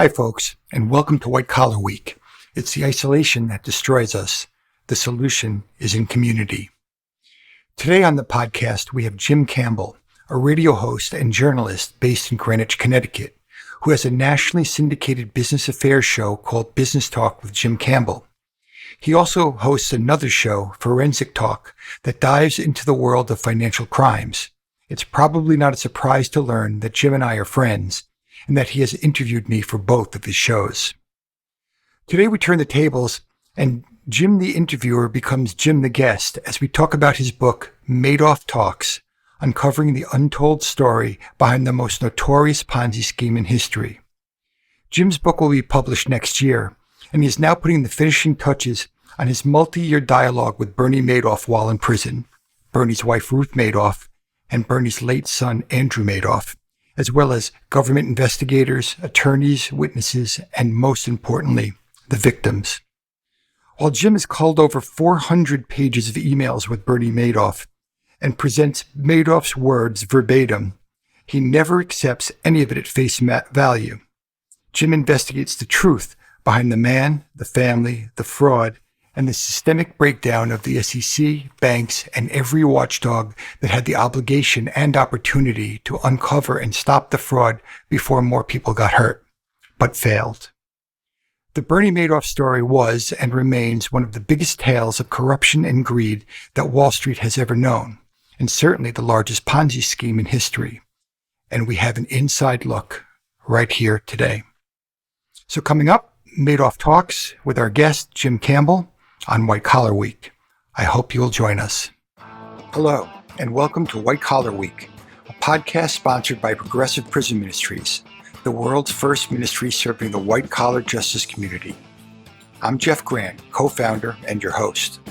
Hi, folks, and welcome to White Collar Week. It's the isolation that destroys us. The solution is in community. Today on the podcast, we have Jim Campbell, a radio host and journalist based in Greenwich, Connecticut, who has a nationally syndicated business affairs show called Business Talk with Jim Campbell. He also hosts another show, Forensic Talk, that dives into the world of financial crimes. It's probably not a surprise to learn that Jim and I are friends, and that he has interviewed me for both of his shows. Today we turn the tables, and Jim the interviewer becomes Jim the guest as we talk about his book, Madoff Talks, uncovering the untold story behind the most notorious Ponzi scheme in history. Jim's book will be published next year, and he is now putting the finishing touches on his multi-year dialogue with Bernie Madoff while in prison, Bernie's wife Ruth Madoff, and Bernie's late son Andrew Madoff, as well as government investigators, attorneys, witnesses, and most importantly, the victims. While Jim has culled over 400 pages of emails with Bernie Madoff and presents Madoff's words verbatim, he never accepts any of it at face value. Jim investigates the truth behind the man, the family, the fraud, and the systemic breakdown of the SEC, banks, and every watchdog that had the obligation and opportunity to uncover and stop the fraud before more people got hurt, but failed. The Bernie Madoff story was and remains one of the biggest tales of corruption and greed that Wall Street has ever known, and certainly the largest Ponzi scheme in history. And we have an inside look right here today. So coming up, Madoff Talks with our guest, Jim Campbell, on White Collar Week. I hope you'll join us. Hello, and welcome to White Collar Week, a podcast sponsored by Progressive Prison Ministries, the world's first ministry serving the white-collar justice community. I'm Jeff Grant, co-founder and your host.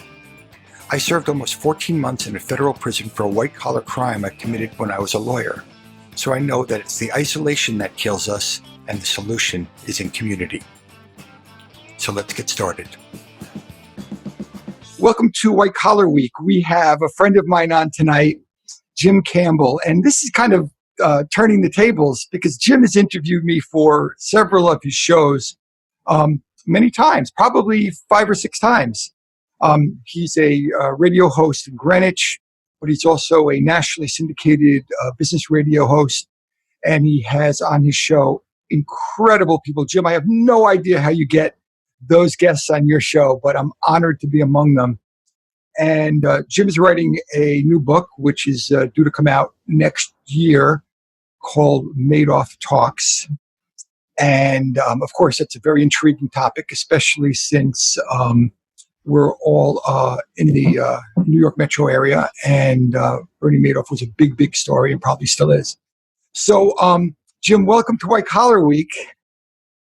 I served almost 14 months in a federal prison for a white-collar crime I committed when I was a lawyer, so I know that it's the isolation that kills us, and the solution is in community. So let's get started. Welcome to White Collar Week. We have a friend of mine on tonight, Jim Campbell, and this is kind of turning the tables because Jim has interviewed me for several of his shows many times, probably 5 or 6 times. He's a radio host in Greenwich, but he's also a nationally syndicated business radio host, and he has on his show incredible people. Jim, I have no idea how you get those guests on your show, but I'm honored to be among them. And Jim is writing a new book, which is due to come out next year, called Madoff Talks. And of course, it's a very intriguing topic, especially since we're all in the New York metro area, and Bernie Madoff was a big, big story and probably still is. So, Jim, welcome to White Collar Week.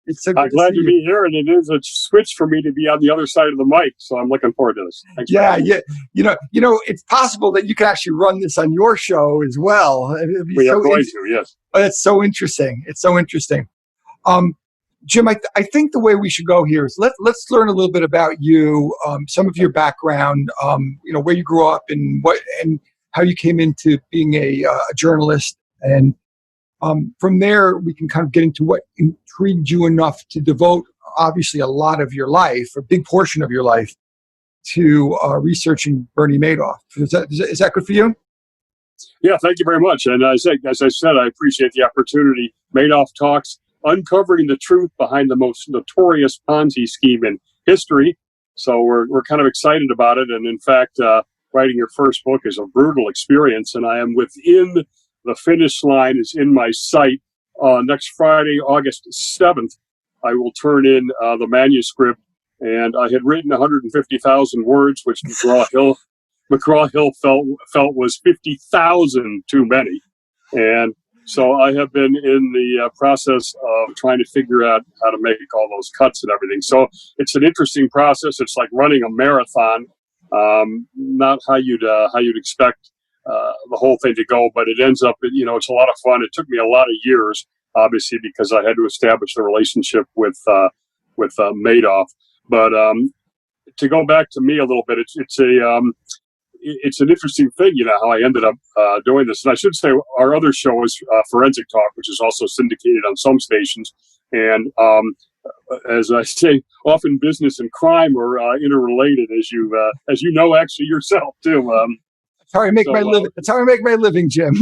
It's so I'm glad to be here, and it is a switch for me to be on the other side of the mic, so I'm looking forward to this. Thanks. Yeah. You know, it's possible that you can actually run this on your show as well. We are going to, yes. But it's so interesting. It's so interesting. Jim, I think the way we should go here is let's learn a little bit about you, some of your background, where you grew up and how you came into being a journalist, and from there, we can kind of get into what intrigued you enough to devote, obviously, a lot of your life, a big portion of your life, to researching Bernie Madoff. Is that good for you? Yeah, thank you very much. And as I said, I appreciate the opportunity. Madoff Talks, uncovering the truth behind the most notorious Ponzi scheme in history. So we're kind of excited about it. And in fact, writing your first book is a brutal experience, and I am within the finish line is in my sight. Next Friday, August 7th, I will turn in the manuscript. And I had written 150,000 words, which McGraw-Hill felt was 50,000 too many. And so I have been in the process of trying to figure out how to make all those cuts and everything. So it's an interesting process. It's like running a marathon, not how you'd expect the whole thing to go, but it ends up, it's a lot of fun. It took me a lot of years, obviously, because I had to establish the relationship with Madoff. But to go back to me a little bit, it's a it's an interesting thing, how I ended up doing this. And I should say our other show is Forensic Talk, which is also syndicated on some stations. And as I say, often business and crime are interrelated, as you know, actually yourself too. That's how I make my living. That's how I make my living, Jim.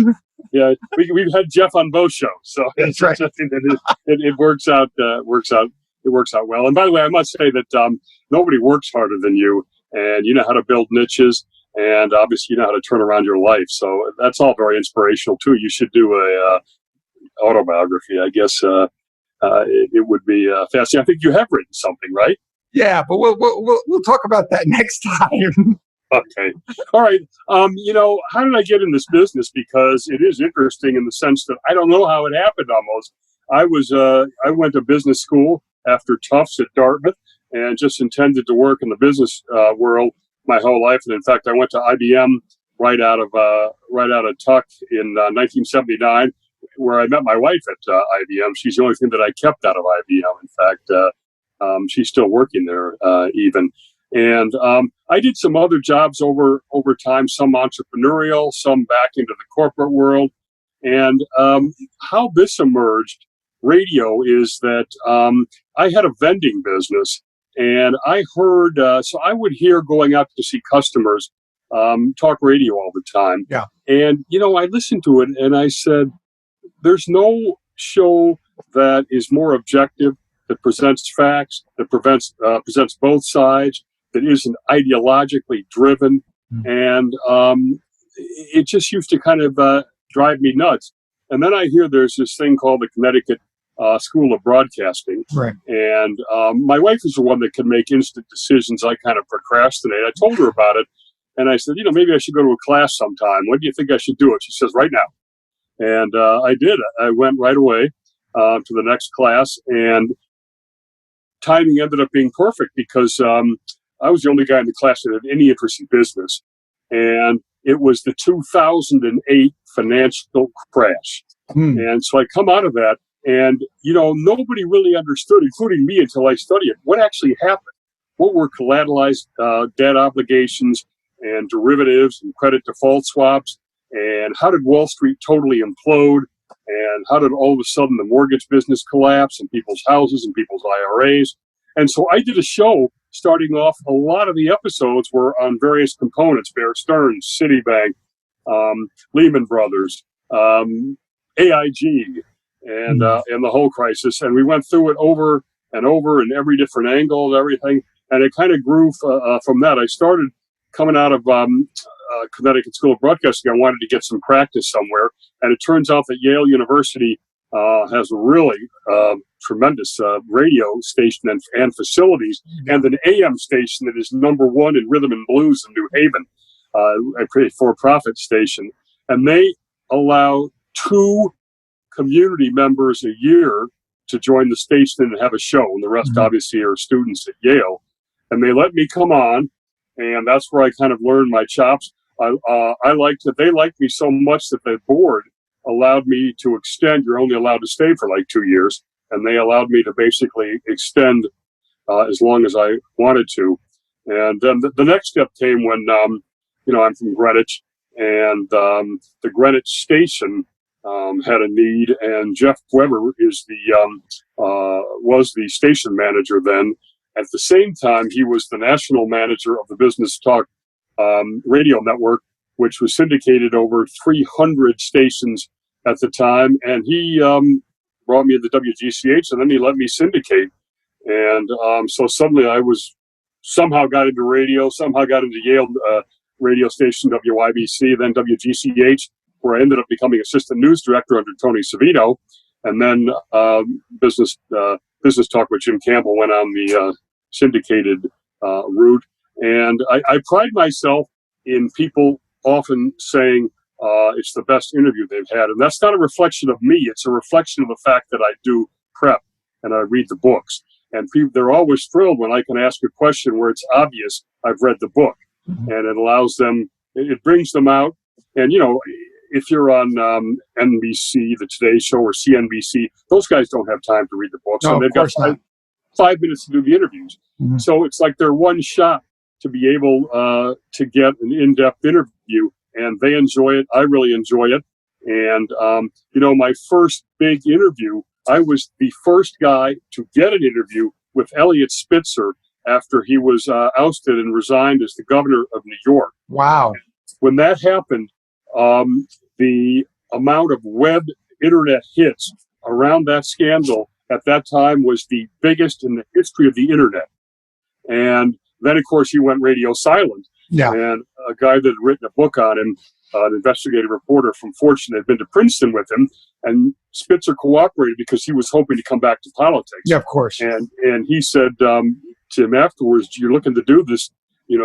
Yeah, we've had Jeff on both shows, so that's right. It works out. It works out well. And by the way, I must say that nobody works harder than you, and you know how to build niches, and obviously you know how to turn around your life. So that's all very inspirational too. You should do a autobiography, I guess. It would be fascinating. I think you have written something, right? Yeah, but we'll talk about that next time. Okay. All right. How did I get in this business? Because it is interesting in the sense that I don't know how it happened almost. I went to business school after Tufts at Dartmouth and just intended to work in the business world my whole life. And in fact, I went to IBM right out of Tuck in 1979, where I met my wife at IBM. She's the only thing that I kept out of IBM. In fact, she's still working there even. And I did some other jobs over time, some entrepreneurial, some back into the corporate world. And how this emerged, radio, is that I had a vending business. And I heard, so I would hear going out to see customers talk radio all the time. Yeah. And, I listened to it and I said, there's no show that is more objective, that presents facts, that presents both sides, that isn't ideologically driven. And it just used to kind of drive me nuts. And then I hear there's this thing called the Connecticut School of Broadcasting. Right. And my wife is the one that can make instant decisions. I kind of procrastinate. I told her about it. And I said, maybe I should go to a class sometime. When do you think I should do it? She says, right now. And I did. I went right away to the next class. And timing ended up being perfect because I was the only guy in the class that had any interest in business. And it was the 2008 financial crash. And so I come out of that and, nobody really understood, including me, until I studied it, what actually happened. What were collateralized debt obligations and derivatives and credit default swaps? And how did Wall Street totally implode? And how did all of a sudden the mortgage business collapse and people's houses and people's IRAs? And so I did a show starting off. A lot of the episodes were on various components: Bear Stearns, Citibank, Lehman Brothers, AIG, and the whole crisis. And we went through it over and over in every different angle and everything. And it kind of grew from that. I started coming out of Connecticut School of Broadcasting. I wanted to get some practice somewhere. And it turns out that Yale University has a really tremendous radio station and facilities, and an AM station that is #1 in rhythm and blues in New Haven, a for-profit station. And they allow 2 community members a year to join the station and have a show. And the rest, obviously, are students at Yale. And they let me come on, and that's where I kind of learned my chops. I liked it. They liked me so much that the board allowed me to extend. You're only allowed to stay for like 2 years. And they allowed me to basically extend as long as I wanted to. And then the next step came when, I'm from Greenwich, and the Greenwich station had a need, and Jeff Weber was the station manager then. At the same time, he was the national manager of the Business Talk radio network, which was syndicated over 300 stations at the time. And he brought me to the WGCH, and then he let me syndicate. And so suddenly I somehow got into radio, somehow got into Yale radio station, WIBC, then WGCH, where I ended up becoming assistant news director under Tony Savino. And then business talk with Jim Campbell went on the syndicated route. And I pride myself in people often saying it's the best interview they've had. And that's not a reflection of me. It's a reflection of the fact that I do prep and I read the books. And they're always thrilled when I can ask a question where it's obvious I've read the book. And it allows them, it brings them out. And, if you're on NBC, the Today Show, or CNBC, those guys don't have time to read the books. No, and they've got 5 minutes to do the interviews. So it's like they're one shot to be able to get an in-depth interview, and they enjoy it. I really enjoy it. And, my first big interview, I was the first guy to get an interview with Eliot Spitzer after he was ousted and resigned as the governor of New York. Wow. When that happened, the amount of web internet hits around that scandal at that time was the biggest in the history of the internet. And then, of course, he went radio silent. Yeah. And a guy that had written a book on him, an investigative reporter from Fortune, had been to Princeton with him, and Spitzer cooperated because he was hoping to come back to politics. Yeah, of course. And he said to him afterwards, "You're looking to do this?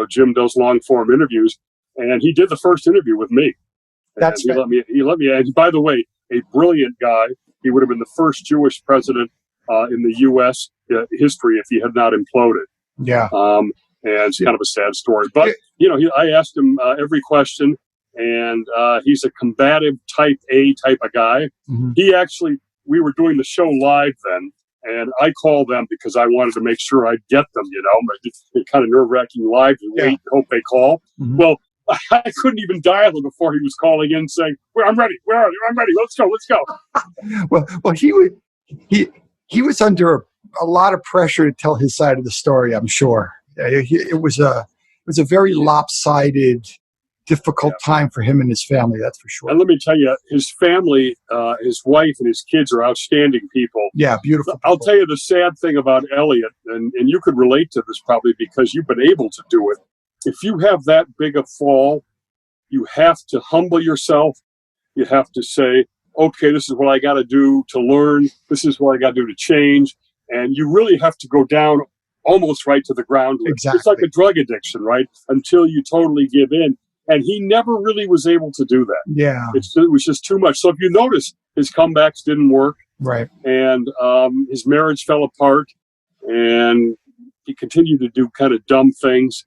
Jim does long form interviews," and he did the first interview with me. That's he let me. And by the way, a brilliant guy. He would have been the first Jewish president in the U.S. History if he had not imploded. Yeah. And it's kind of a sad story. But, I asked him every question, and he's a combative type A type of guy. Mm-hmm. We were doing the show live then, and I called them because I wanted to make sure I'd get them, It's kind of nerve-wracking live and wait and hope they call. Mm-hmm. Well, I couldn't even dial him before he was calling in saying, "I'm ready. Where are you? I'm ready. Let's go. Let's go." well, he was under a lot of pressure to tell his side of the story, I'm sure. It was a very lopsided, difficult time for him and his family, that's for sure. And let me tell you, his family, his wife and his kids are outstanding people. Yeah, beautiful people. I'll tell you the sad thing about Eliot, and you could relate to this probably because you've been able to do it. If you have that big a fall, you have to humble yourself. You have to say, okay, this is what I got to do to learn. This is what I got to do to change. And you really have to go down almost right to the ground. Exactly. It's like a drug addiction, right? Until you totally give in. And he never really was able to do that. Yeah. It was just too much. So if you notice, his comebacks didn't work. Right. And his marriage fell apart. And he continued to do kind of dumb things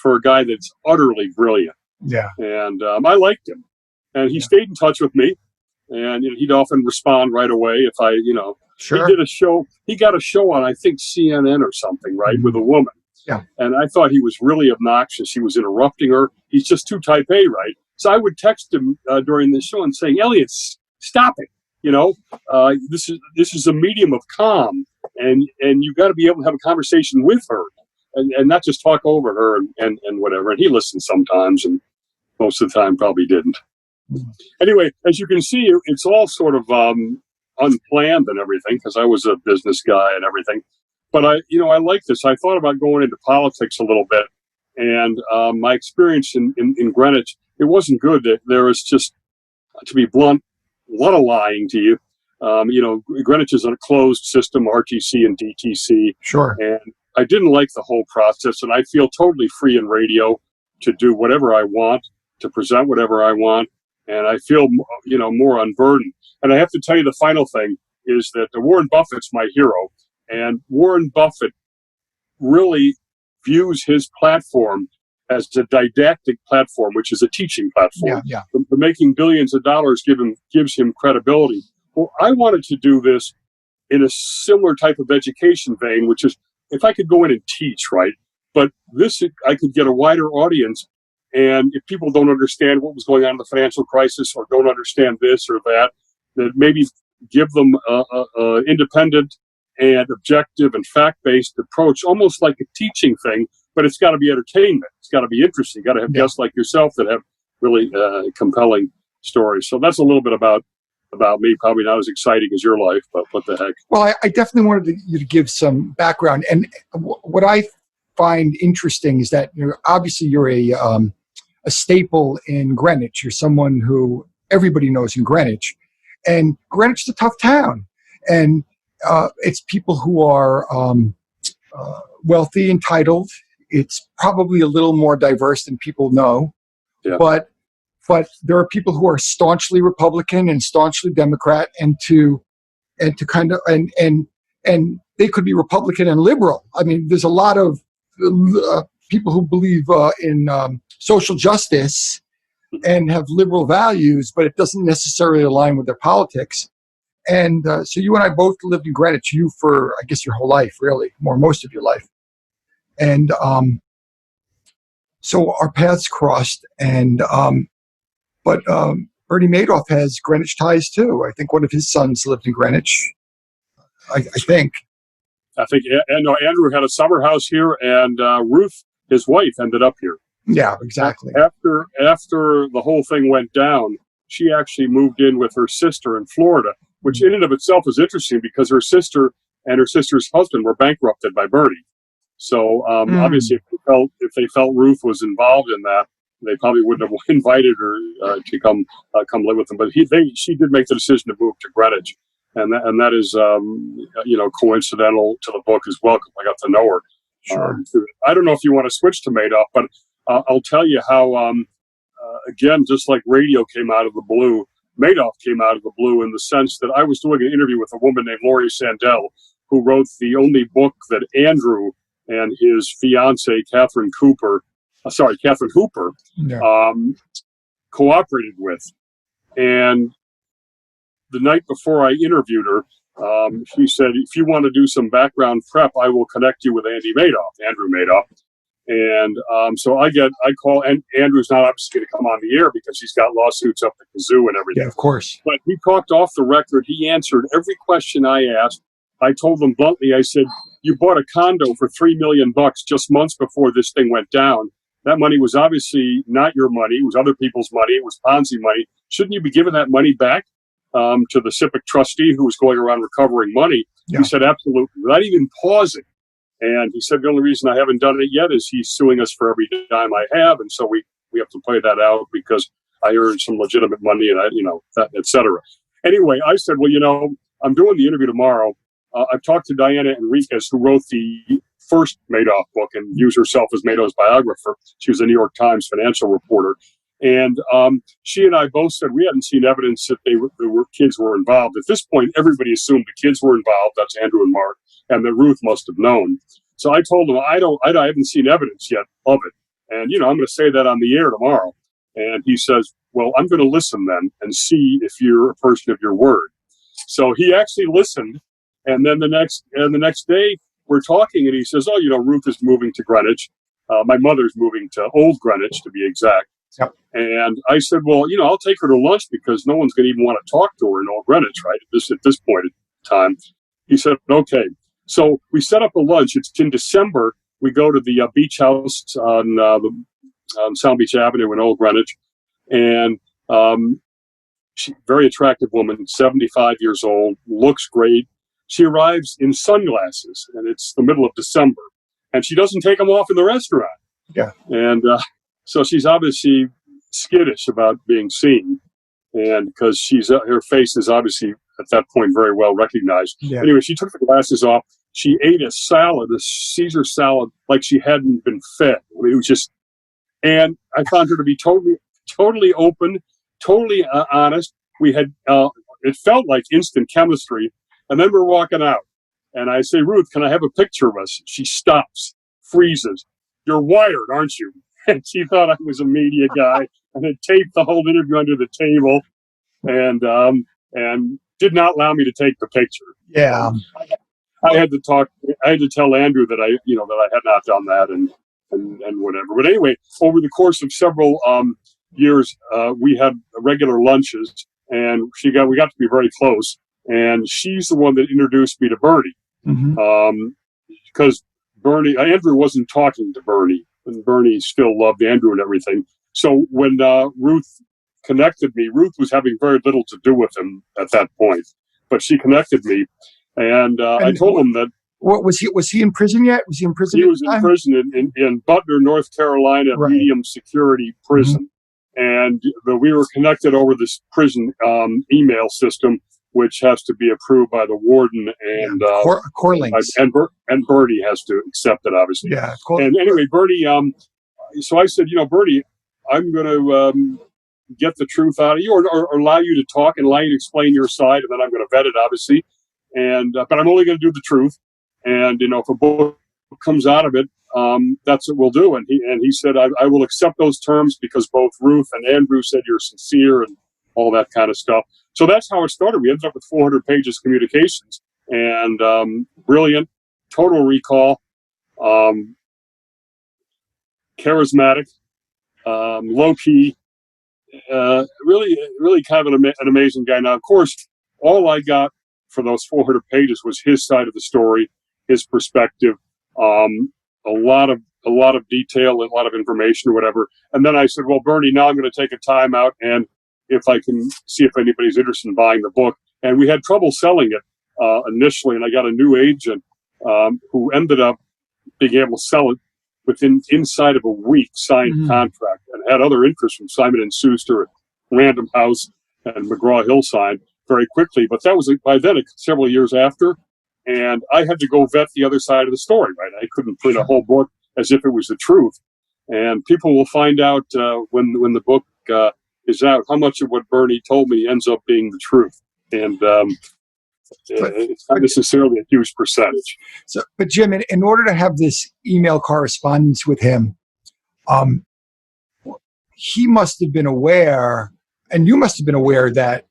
for a guy that's utterly brilliant. Yeah. And I liked him. And he stayed in touch with me. And he'd often respond right away if I, Sure. He did a show. He got a show on, I think, CNN or something, right, with a woman. Yeah. And I thought he was really obnoxious. He was interrupting her. He's just too type A, right? So I would text him during the show and saying, "Eliot, stop it. This is a medium of calm, and you got to be able to have a conversation with her, and not just talk over her and whatever." And he listened sometimes, and most of the time probably didn't. Mm-hmm. Anyway, as you can see, it's all sort of unplanned and everything, because I was a business guy and everything. But I like this. I thought about going into politics a little bit, and my experience in Greenwich, it wasn't good. There was just, to be blunt, a lot of lying to you. Greenwich is a closed system, RTC and DTC. Sure. And I didn't like the whole process, and I feel totally free in radio to do whatever I want, to present whatever I want, and I feel, more unburdened. And I have to tell you, the final thing is that Warren Buffett's my hero, and Warren Buffett really views his platform as a didactic platform, which is a teaching platform. Yeah. The making billions of dollars gives him credibility. Well, I wanted to do this in a similar type of education vein, which is if I could go in and teach, right? But this, I could get a wider audience. And if people don't understand what was going on in the financial crisis, or don't understand this or that maybe give them a independent and objective and fact-based approach, almost like a teaching thing, but it's got to be entertainment. It's got to be interesting. You got to have guests like yourself that have really compelling stories. So that's a little bit about me. Probably not as exciting as your life, but what the heck. Well, I definitely wanted you to give some background. And what I find interesting is that obviously you're a staple in Greenwich. You're someone who everybody knows in Greenwich. And Greenwich is a tough town. And it's people who are wealthy, entitled. It's probably a little more diverse than people know. Yeah. But there are people who are staunchly Republican and staunchly Democrat, and they could be Republican and liberal. I mean, there's a lot of people who believe in social justice and have liberal values, but it doesn't necessarily align with their politics. And so you and I both lived in Greenwich, you for, I guess, your whole life, really, most of your life. And So our paths crossed, and but Bernie Madoff has Greenwich ties too. I think one of his sons lived in Greenwich. I think. Andrew had a summer house here, and Ruth, his wife, ended up here. Yeah, exactly. After the whole thing went down, she actually moved in with her sister in Florida, which in and of itself is interesting because her sister and her sister's husband were bankrupted by Bernie. So obviously, if they felt Ruth was involved in that, they probably wouldn't have invited her to come live with them. But she did make the decision to move to Greenwich, and that is coincidental to the book as well because I got to know her. Sure. I don't know if you want to switch to Madoff, but I'll tell you how. Again, just like radio came out of the blue, Madoff came out of the blue in the sense that I was doing an interview with a woman named Laurie Sandell, who wrote the only book that Andrew and his fiancee, Catherine Hooper, Yeah. cooperated with. And the night before I interviewed her, she said, if you want to do some background prep, I will connect you with Andrew Madoff. And so I call, and Andrew's not obviously going to come on the air because he's got lawsuits up the kazoo and everything. Yeah, of course. But he talked off the record. He answered every question I asked. I told him bluntly, I said, you bought a condo for $3 million just months before this thing went down. That money was obviously not your money. It was other people's money. It was Ponzi money. Shouldn't you be giving that money back to the SIPC trustee who was going around recovering money? Yeah. He said, absolutely, without even pausing. And he said, the only reason I haven't done it yet is he's suing us for every dime I have. And so we have to play that out because I earned some legitimate money and et cetera. Anyway, I said, well, I'm doing the interview tomorrow. I've talked to Diana Enriquez, who wrote the first Madoff book and used herself as Madoff's biographer. She was a New York Times financial reporter. And she and I both said we hadn't seen evidence that kids were involved. At this point, everybody assumed the kids were involved. That's Andrew and Mark, and that Ruth must have known. So I told him I haven't seen evidence yet of it, and I'm going to say that on the air tomorrow. And he says, well, I'm going to listen then and see if you're a person of your word. So he actually listened, and then the next day we're talking, and he says, oh, Ruth is moving to Greenwich. My mother's moving to Old Greenwich, to be exact. Yep. And I said, well, I'll take her to lunch because no one's going to even want to talk to her in Old Greenwich, right? At this point in time. He said, okay. So we set up a lunch. It's in December. We go to the beach house on Sound Beach Avenue in Old Greenwich. And very attractive woman, 75 years old, looks great. She arrives in sunglasses, and it's the middle of December. And she doesn't take them off in the restaurant. Yeah. And so she's obviously skittish about being seen, and because her face is obviously at that point very well recognized. Yeah. Anyway, she took the glasses off. She ate a Caesar salad, like she hadn't been fed. I mean, it was just, and I found her to be totally open, totally honest. We had, it felt like instant chemistry. And then we're walking out, and I say, Ruth, can I have a picture of us? She stops, freezes. You're wired, aren't you? And she thought I was a media guy, and had taped the whole interview under the table, and did not allow me to take the picture. Yeah, I had to tell Andrew that I had not done that, and whatever. But anyway, over the course of several years, we had regular lunches, and we got to be very close. And she's the one that introduced me to Bernie, because Andrew wasn't talking to Bernie. And Bernie still loved Andrew and everything. So when Ruth connected me, Ruth was having very little to do with him at that point. But she connected me, and I told him that. What was he? Was he in prison yet? Was he in prison? He was in prison in Butler, North Carolina, right. Medium security prison, and we were connected over this prison email system, which has to be approved by the warden and core links. And Bernie has to accept it, obviously. Yeah. And anyway, Bernie. So I said, Bernie, I'm going to get the truth out of you, or allow you to talk and allow you to explain your side, and then I'm going to vet it, obviously. And but I'm only going to do the truth. And if a book comes out of it, that's what we'll do. And he said, I will accept those terms because both Ruth and Andrew said you're sincere and all that kind of stuff. So that's how it started. We ended up with 400 pages of communications, and brilliant, total recall. charismatic, low key, really kind of an amazing guy. Now, of course, all I got for those 400 pages was his side of the story, his perspective, a lot of detail, a lot of information, or whatever. And then I said, "Well, Bernie, now I'm going to take a time out, and if I can see if anybody's interested in buying the book." And we had trouble selling it initially, and I got a new agent who ended up being able to sell it inside of a week, signed contract, and had other interest from Simon & Schuster, Random House, and McGraw-Hill signed very quickly. But that was by then several years after, and I had to go vet the other side of the story, right? I couldn't print a whole book as if it was the truth. And people will find out when the book is out how much of what Bernie told me ends up being the truth. And it's not necessarily a huge percentage. So, but Jim, in order to have this email correspondence with him, he must have been aware, and you must have been aware, that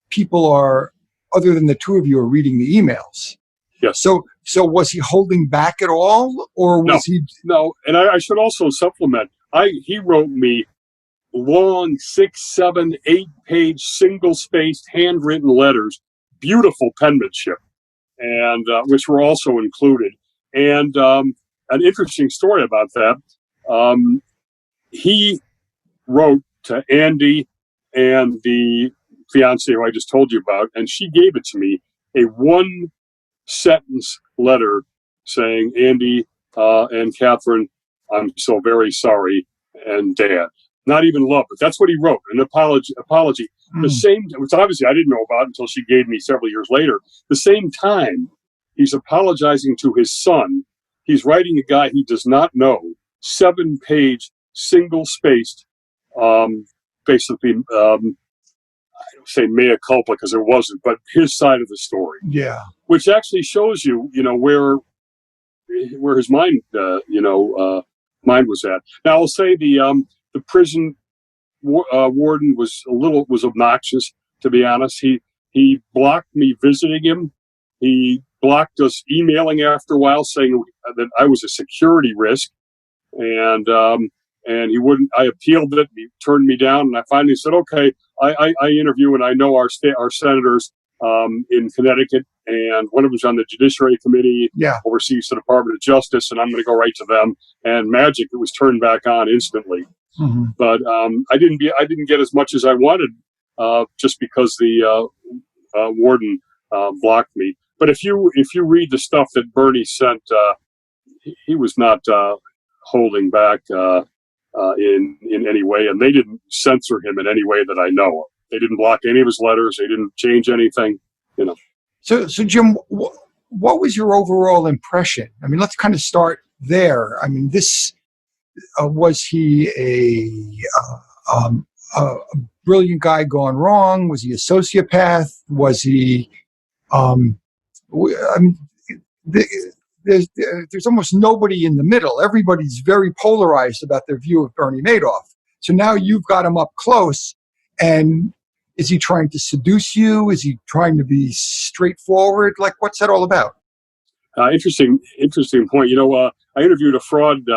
people are, other than the two of you, are reading the emails. Yes. So was he holding back at all, or was he? No, and I should also supplement. He wrote me long 6, 7, 8-page, single-spaced, handwritten letters, beautiful penmanship, and which were also included. And an interesting story about that. He wrote to Andy and the fiance who I just told you about, and she gave it to me, a 1-sentence letter saying, "Andy and Catherine, I'm so very sorry, and Dad." Not even love, but that's what he wrote, an apology. The same, which obviously I didn't know about until she gave me several years later. The same time, he's apologizing to his son. He's writing a guy he does not know, 7-page, single-spaced, basically, I don't say mea culpa because it wasn't, but his side of the story. Yeah. Which actually shows you, where his mind, mind was at. Now I'll say the prison warden was obnoxious, to be honest. He blocked me visiting him. He blocked us emailing after a while, saying that I was a security risk, and he wouldn't. I appealed it. He turned me down, and I finally said, "Okay, I interview, and I know our senators in Connecticut, and one of them's on the Judiciary Committee, oversees the Department of Justice, and I'm going to go right to them." And magic, it was turned back on instantly. Mm-hmm. But I didn't get as much as I wanted, just because the warden blocked me. But if you read the stuff that Bernie sent, he was not holding back in any way, and they didn't censor him in any way that I know of. They didn't block any of his letters. They didn't change anything. So Jim, what was your overall impression? I mean, let's kind of start there. I mean, this. Was he a brilliant guy gone wrong? Was he a sociopath? Was he? There's almost nobody in the middle. Everybody's very polarized about their view of Bernie Madoff. So now you've got him up close, and is he trying to seduce you? Is he trying to be straightforward? Like, what's that all about? Interesting point. I interviewed a fraud.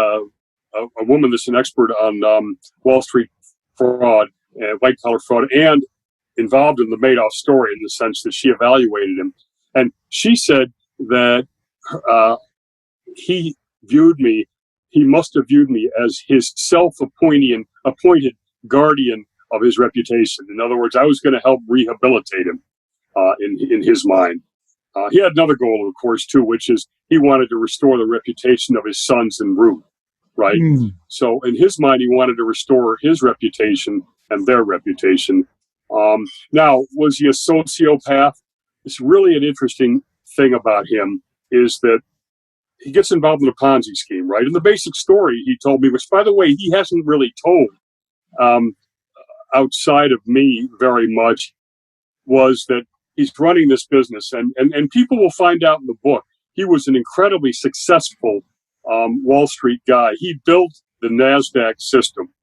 A woman that's an expert on Wall Street fraud, white-collar fraud, and involved in the Madoff story in the sense that she evaluated him. And she said that he must have viewed me as his self-appointed guardian of his reputation. In other words, I was going to help rehabilitate him in his mind. He had another goal, of course, too, which is he wanted to restore the reputation of his sons and Ruth. Right. So in his mind, he wanted to restore his reputation and their reputation. Now, was he a sociopath? It's really an interesting thing about him is that he gets involved in a Ponzi scheme, right? And the basic story he told me, which, by the way, he hasn't really told outside of me very much, was that he's running this business. And people will find out in the book, he was an incredibly successful Wall Street guy. He built the NASDAQ system,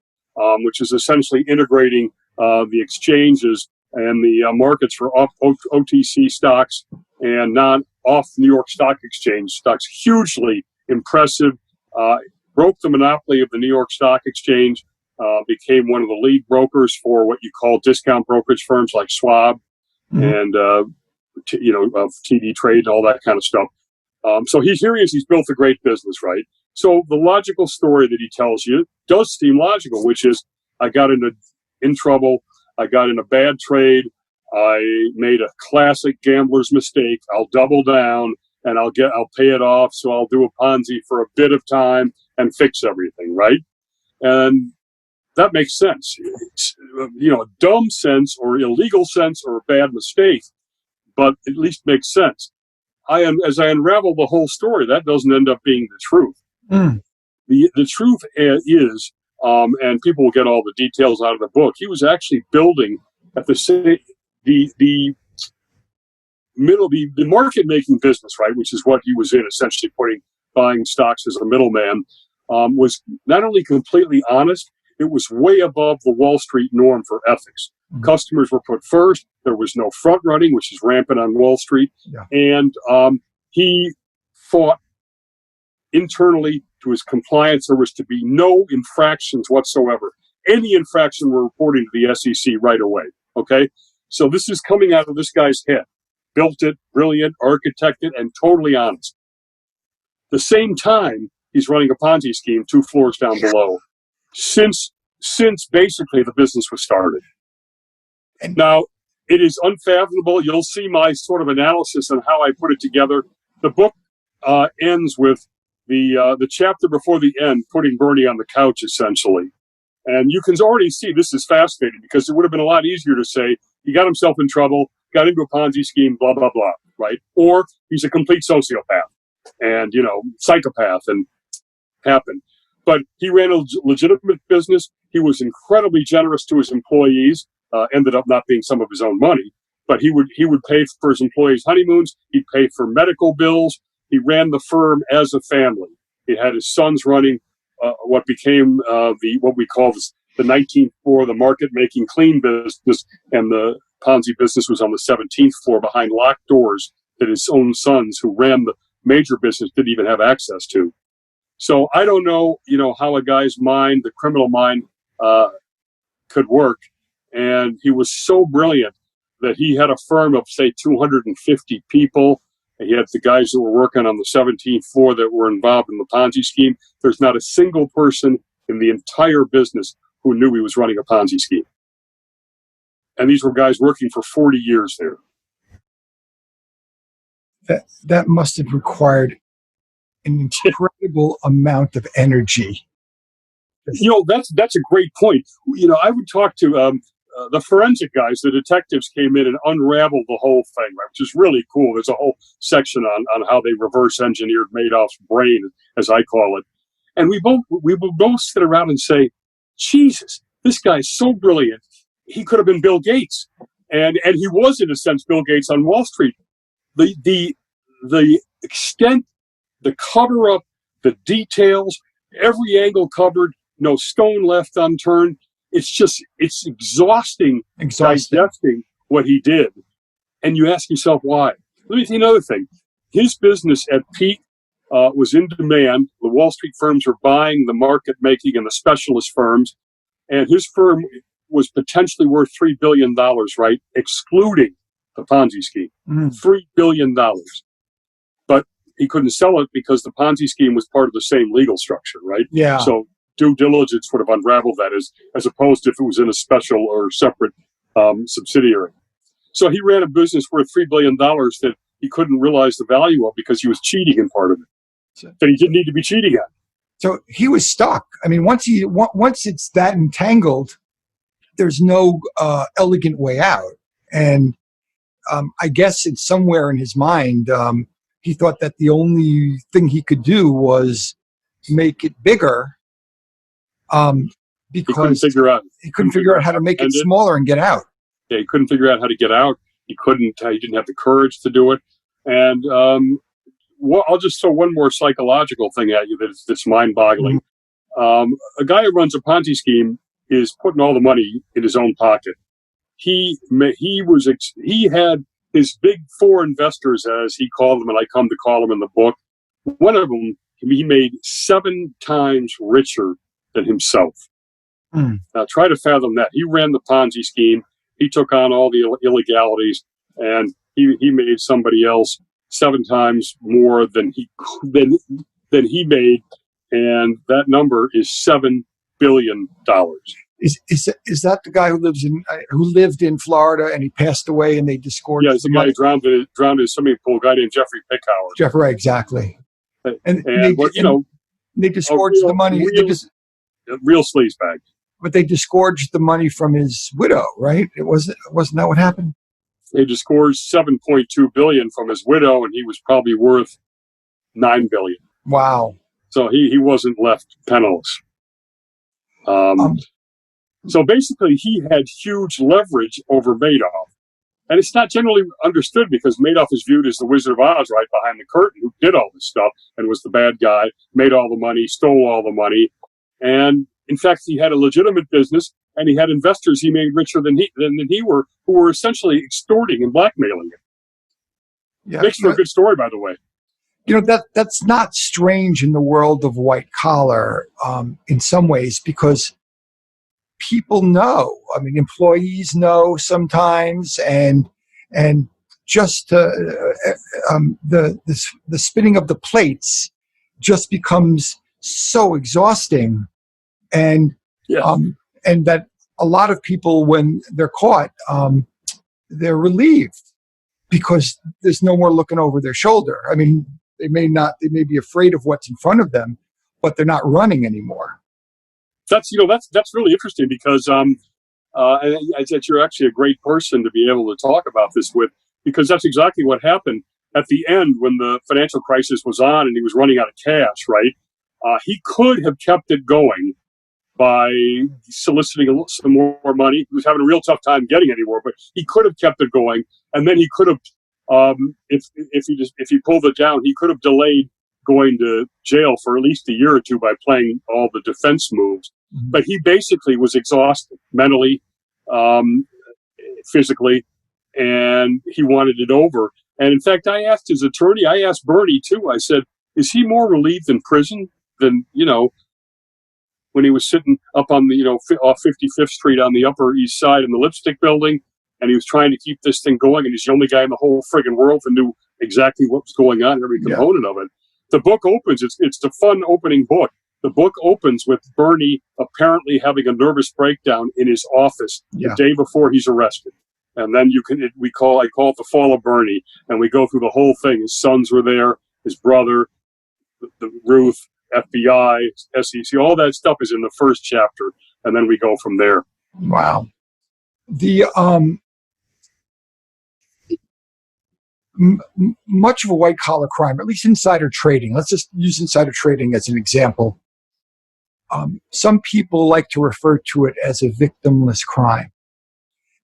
which is essentially integrating the exchanges and the markets for OTC stocks and off New York Stock Exchange stocks. Hugely impressive, broke the monopoly of the New York Stock Exchange, became one of the lead brokers for what you call discount brokerage firms like Schwab and TD Trade and all that kind of stuff. So he's built a great business, right? So the logical story that he tells you does seem logical, which is I got in trouble, I got in a bad trade, I made a classic gambler's mistake. I'll double down and I'll pay it off. So I'll do a Ponzi for a bit of time and fix everything, right? And that makes sense. It's, a dumb sense or illegal sense or a bad mistake, but at least makes sense. As I unravel the whole story, that doesn't end up being the truth. Mm. The truth is, and people will get all the details out of the book, he was actually building at the market making business, right, which is what he was in, essentially buying stocks as a middleman, was not only completely honest, it was way above the Wall Street norm for ethics. Mm-hmm. Customers were put first. There was no front running, which is rampant on Wall Street. Yeah. And he fought internally to his compliance. There was to be no infractions whatsoever. Any infraction were reporting to the SEC right away. Okay? So this is coming out of this guy's head. Built it, brilliant, architected, and totally honest. The same time, he's running a Ponzi scheme 2 floors down below. Since basically the business was started. And now, it is unfathomable. You'll see my sort of analysis on how I put it together. The book ends with the chapter before the end, putting Bernie on the couch, essentially. And you can already see this is fascinating because it would have been a lot easier to say he got himself in trouble, got into a Ponzi scheme, blah, blah, blah, right? Or he's a complete sociopath and, psychopath and happened. But he ran a legitimate business. He was incredibly generous to his employees, ended up not being some of his own money. But he would pay for his employees' honeymoons. He'd pay for medical bills. He ran the firm as a family. He had his sons running what became what we call the 19th floor, the market-making clean business, and the Ponzi business was on the 17th floor behind locked doors that his own sons, who ran the major business, didn't even have access to. So I don't know, how a guy's mind, the criminal mind, could work. And he was so brilliant that he had a firm of, say, 250 people. He had the guys that were working on the 17th floor that were involved in the Ponzi scheme. There's not a single person in the entire business who knew he was running a Ponzi scheme. And these were guys working for 40 years there. That must have required an incredible amount of energy. That's a great point. I would talk to the forensic guys. The detectives came in and unraveled the whole thing, right, which is really cool. There's a whole section on how they reverse engineered Madoff's brain, as I call it. And we would both sit around and say, Jesus, this guy's so brilliant. He could have been Bill Gates. And he was, in a sense, Bill Gates on Wall Street. The extent, the cover-up, the details, every angle covered, no stone left unturned. It's exhausting digesting what he did. And you ask yourself why. Let me tell you another thing. His business at peak was in demand. The Wall Street firms were buying the market making and the specialist firms. And his firm was potentially worth $3 billion, right? Excluding the Ponzi scheme. $3 billion. But he couldn't sell it because the Ponzi scheme was part of the same legal structure, right? Yeah. So due diligence would have unraveled that as opposed to if it was in a special or separate subsidiary. So he ran a business worth $3 billion that he couldn't realize the value of because he was cheating in part of it that he didn't need to be cheating at. So he was stuck. I mean, once it's that entangled, there's no elegant way out. And I guess it's somewhere in his mind. He thought that the only thing he could do was make it bigger. Because he couldn't figure out how to make it smaller and get out. Yeah, he couldn't figure out how to get out. He didn't have the courage to do it. And I'll just throw one more psychological thing at you that's mind-boggling. A guy who runs a Ponzi scheme is putting all the money in his own pocket. He had his big four investors, as he called them, and I come to call them in the book. One of them he made 7 times richer than himself. Now, try to fathom that. He ran the Ponzi scheme. He took on all the illegalities, and he made somebody else 7 times more than he made, and that number is $7 billion. Is that the guy who lived in Florida and he passed away and they disgorged? Yeah, it's the guy who drowned in a swimming pool. A guy named Jeffrey Pickhauer. Jeffrey, right, exactly. And they disgorged the money. Real sleazebag. But they disgorged the money from his widow, right? Wasn't that what happened? They disgorged $7.2 billion from his widow, and he was probably worth $9 billion. Wow! So he wasn't left penniless. So basically, he had huge leverage over Madoff, and it's not generally understood because Madoff is viewed as the Wizard of Oz, right behind the curtain, who did all this stuff and was the bad guy, made all the money, stole all the money, and in fact, he had a legitimate business, and he had investors he made richer than he were, who were essentially extorting and blackmailing him. Yeah, makes for a good story, by the way. That's not strange in the world of white collar in some ways, because people know. I mean, employees know sometimes, and just the spinning of the plates just becomes so exhausting. And and that a lot of people, when they're caught, they're relieved because there's no more looking over their shoulder. I mean, they may be afraid of what's in front of them, but they're not running anymore. That's really interesting because I said you're actually a great person to be able to talk about this with, because that's exactly what happened at the end when the financial crisis was on and he was running out of cash. Right, he could have kept it going by soliciting some more money. He was having a real tough time getting any more, but he could have kept it going. And then he could have, if he pulled it down, he could have delayed going to jail for at least a year or two by playing all the defense moves. Mm-hmm. But he basically was exhausted mentally, physically, and he wanted it over. And in fact, I asked his attorney, I asked Bernie too, I said, is he more relieved in prison than, when he was sitting up on the, off 55th Street on the Upper East Side in the Lipstick Building, and he was trying to keep this thing going, and he's the only guy in the whole friggin' world that knew exactly what was going on, every component of it. The book opens, it's a fun opening book. The book opens with Bernie apparently having a nervous breakdown in his office the day before he's arrested. And then I call it the fall of Bernie, and we go through the whole thing. His sons were there, his brother, the Ruth, FBI, SEC, all that stuff is in the first chapter, and then we go from there. Wow. The much of a white collar crime, at least insider trading. Let's just use insider trading as an example. Some people like to refer to it as a victimless crime,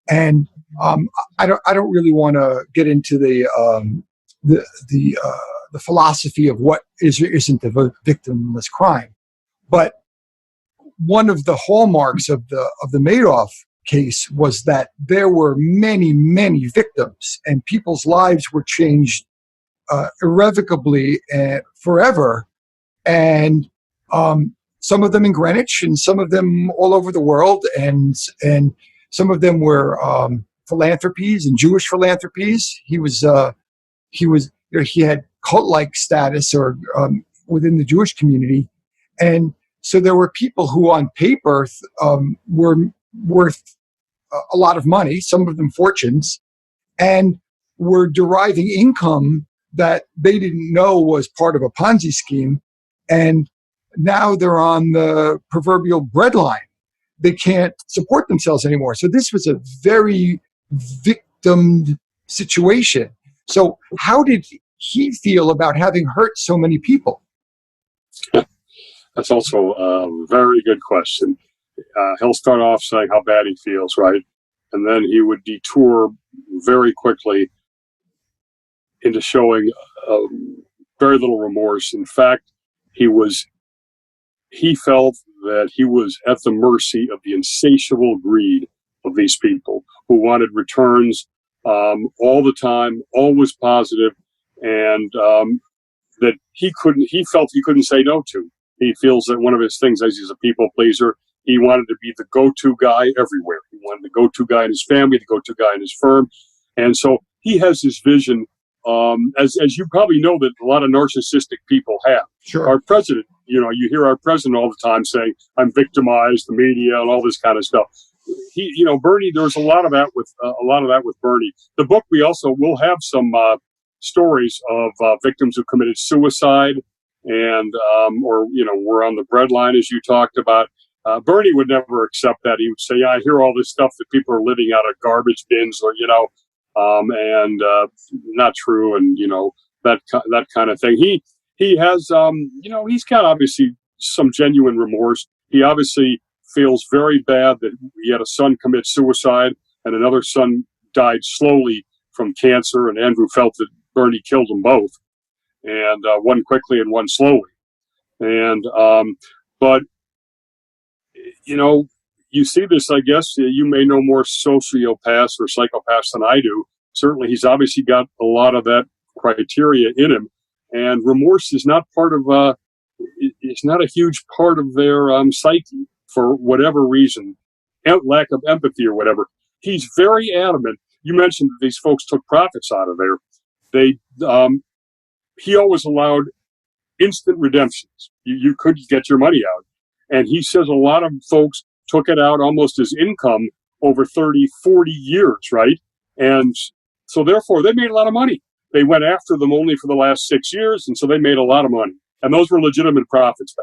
and I don't really want to get into the philosophy of what is or isn't a victimless crime. But one of the hallmarks of the Madoff case was that there were many, many victims, and people's lives were changed irrevocably and forever. And some of them in Greenwich, and some of them all over the world, and some of them were philanthropies and Jewish philanthropies. He had cult-like status or within the Jewish community. And so there were people who on paper were worth a lot of money, some of them fortunes, and were deriving income that they didn't know was part of a Ponzi scheme. And now they're on the proverbial breadline. They can't support themselves anymore. So this was a very victimed situation. So how did he feel about having hurt so many people? That's also a very good question. He'll start off saying how bad he feels, right? And then he would detour very quickly into showing very little remorse. In fact, he felt that he was at the mercy of the insatiable greed of these people who wanted returns all the time, always positive, and that he felt he couldn't say no to. He feels that one of his things is he's a people pleaser. He wanted to be the go-to guy everywhere. He wanted the go-to guy in his family, the go-to guy in his firm. And so he has this vision, as you probably know, that a lot of narcissistic people have. Sure. Our president, you hear our president all the time saying, I'm victimized, the media, and all this kind of stuff. Bernie, there's a lot of that with Bernie. The book, we also will have some stories of victims who committed suicide and, were on the breadline, as you talked about. Bernie would never accept that. He would say, I hear all this stuff that people are living out of garbage bins or, and not true. And, that kind of thing. He has, he's got obviously some genuine remorse. He obviously feels very bad that he had a son commit suicide and another son died slowly from cancer. And Andrew felt that Bernie killed them both, and one quickly and one slowly. And, but, you see this, I guess, you may know more sociopaths or psychopaths than I do. Certainly, he's obviously got a lot of that criteria in him. And remorse is not part of, it's not a huge part of their psyche for whatever reason, lack of empathy or whatever. He's very adamant. You mentioned that these folks took profits out of there. He always allowed instant redemptions. You could get your money out. And he says a lot of folks took it out almost as income over 30, 40 years, right? And so therefore they made a lot of money. They went after them only for the last 6 years, and so they made a lot of money. And those were legitimate profits,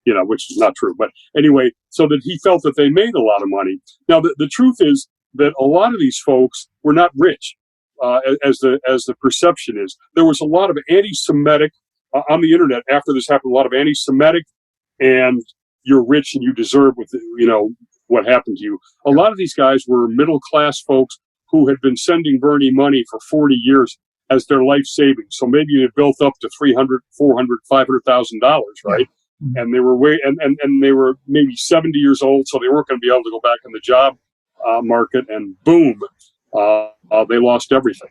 which is not true. But anyway, so that he felt that they made a lot of money. Now, the truth is that a lot of these folks were not rich, as the perception is. There was a lot of anti-Semitic on the internet after this happened, a lot of anti-Semitic and you're rich and you deserve what happened to you. A lot of these guys were middle-class folks who had been sending Bernie money for 40 years as their life savings. So maybe it had built up to $300,000, $400,000, $500,000, right? Yeah. And they were and they were maybe 70 years old, so they weren't going to be able to go back in the job market. And boom, they lost everything.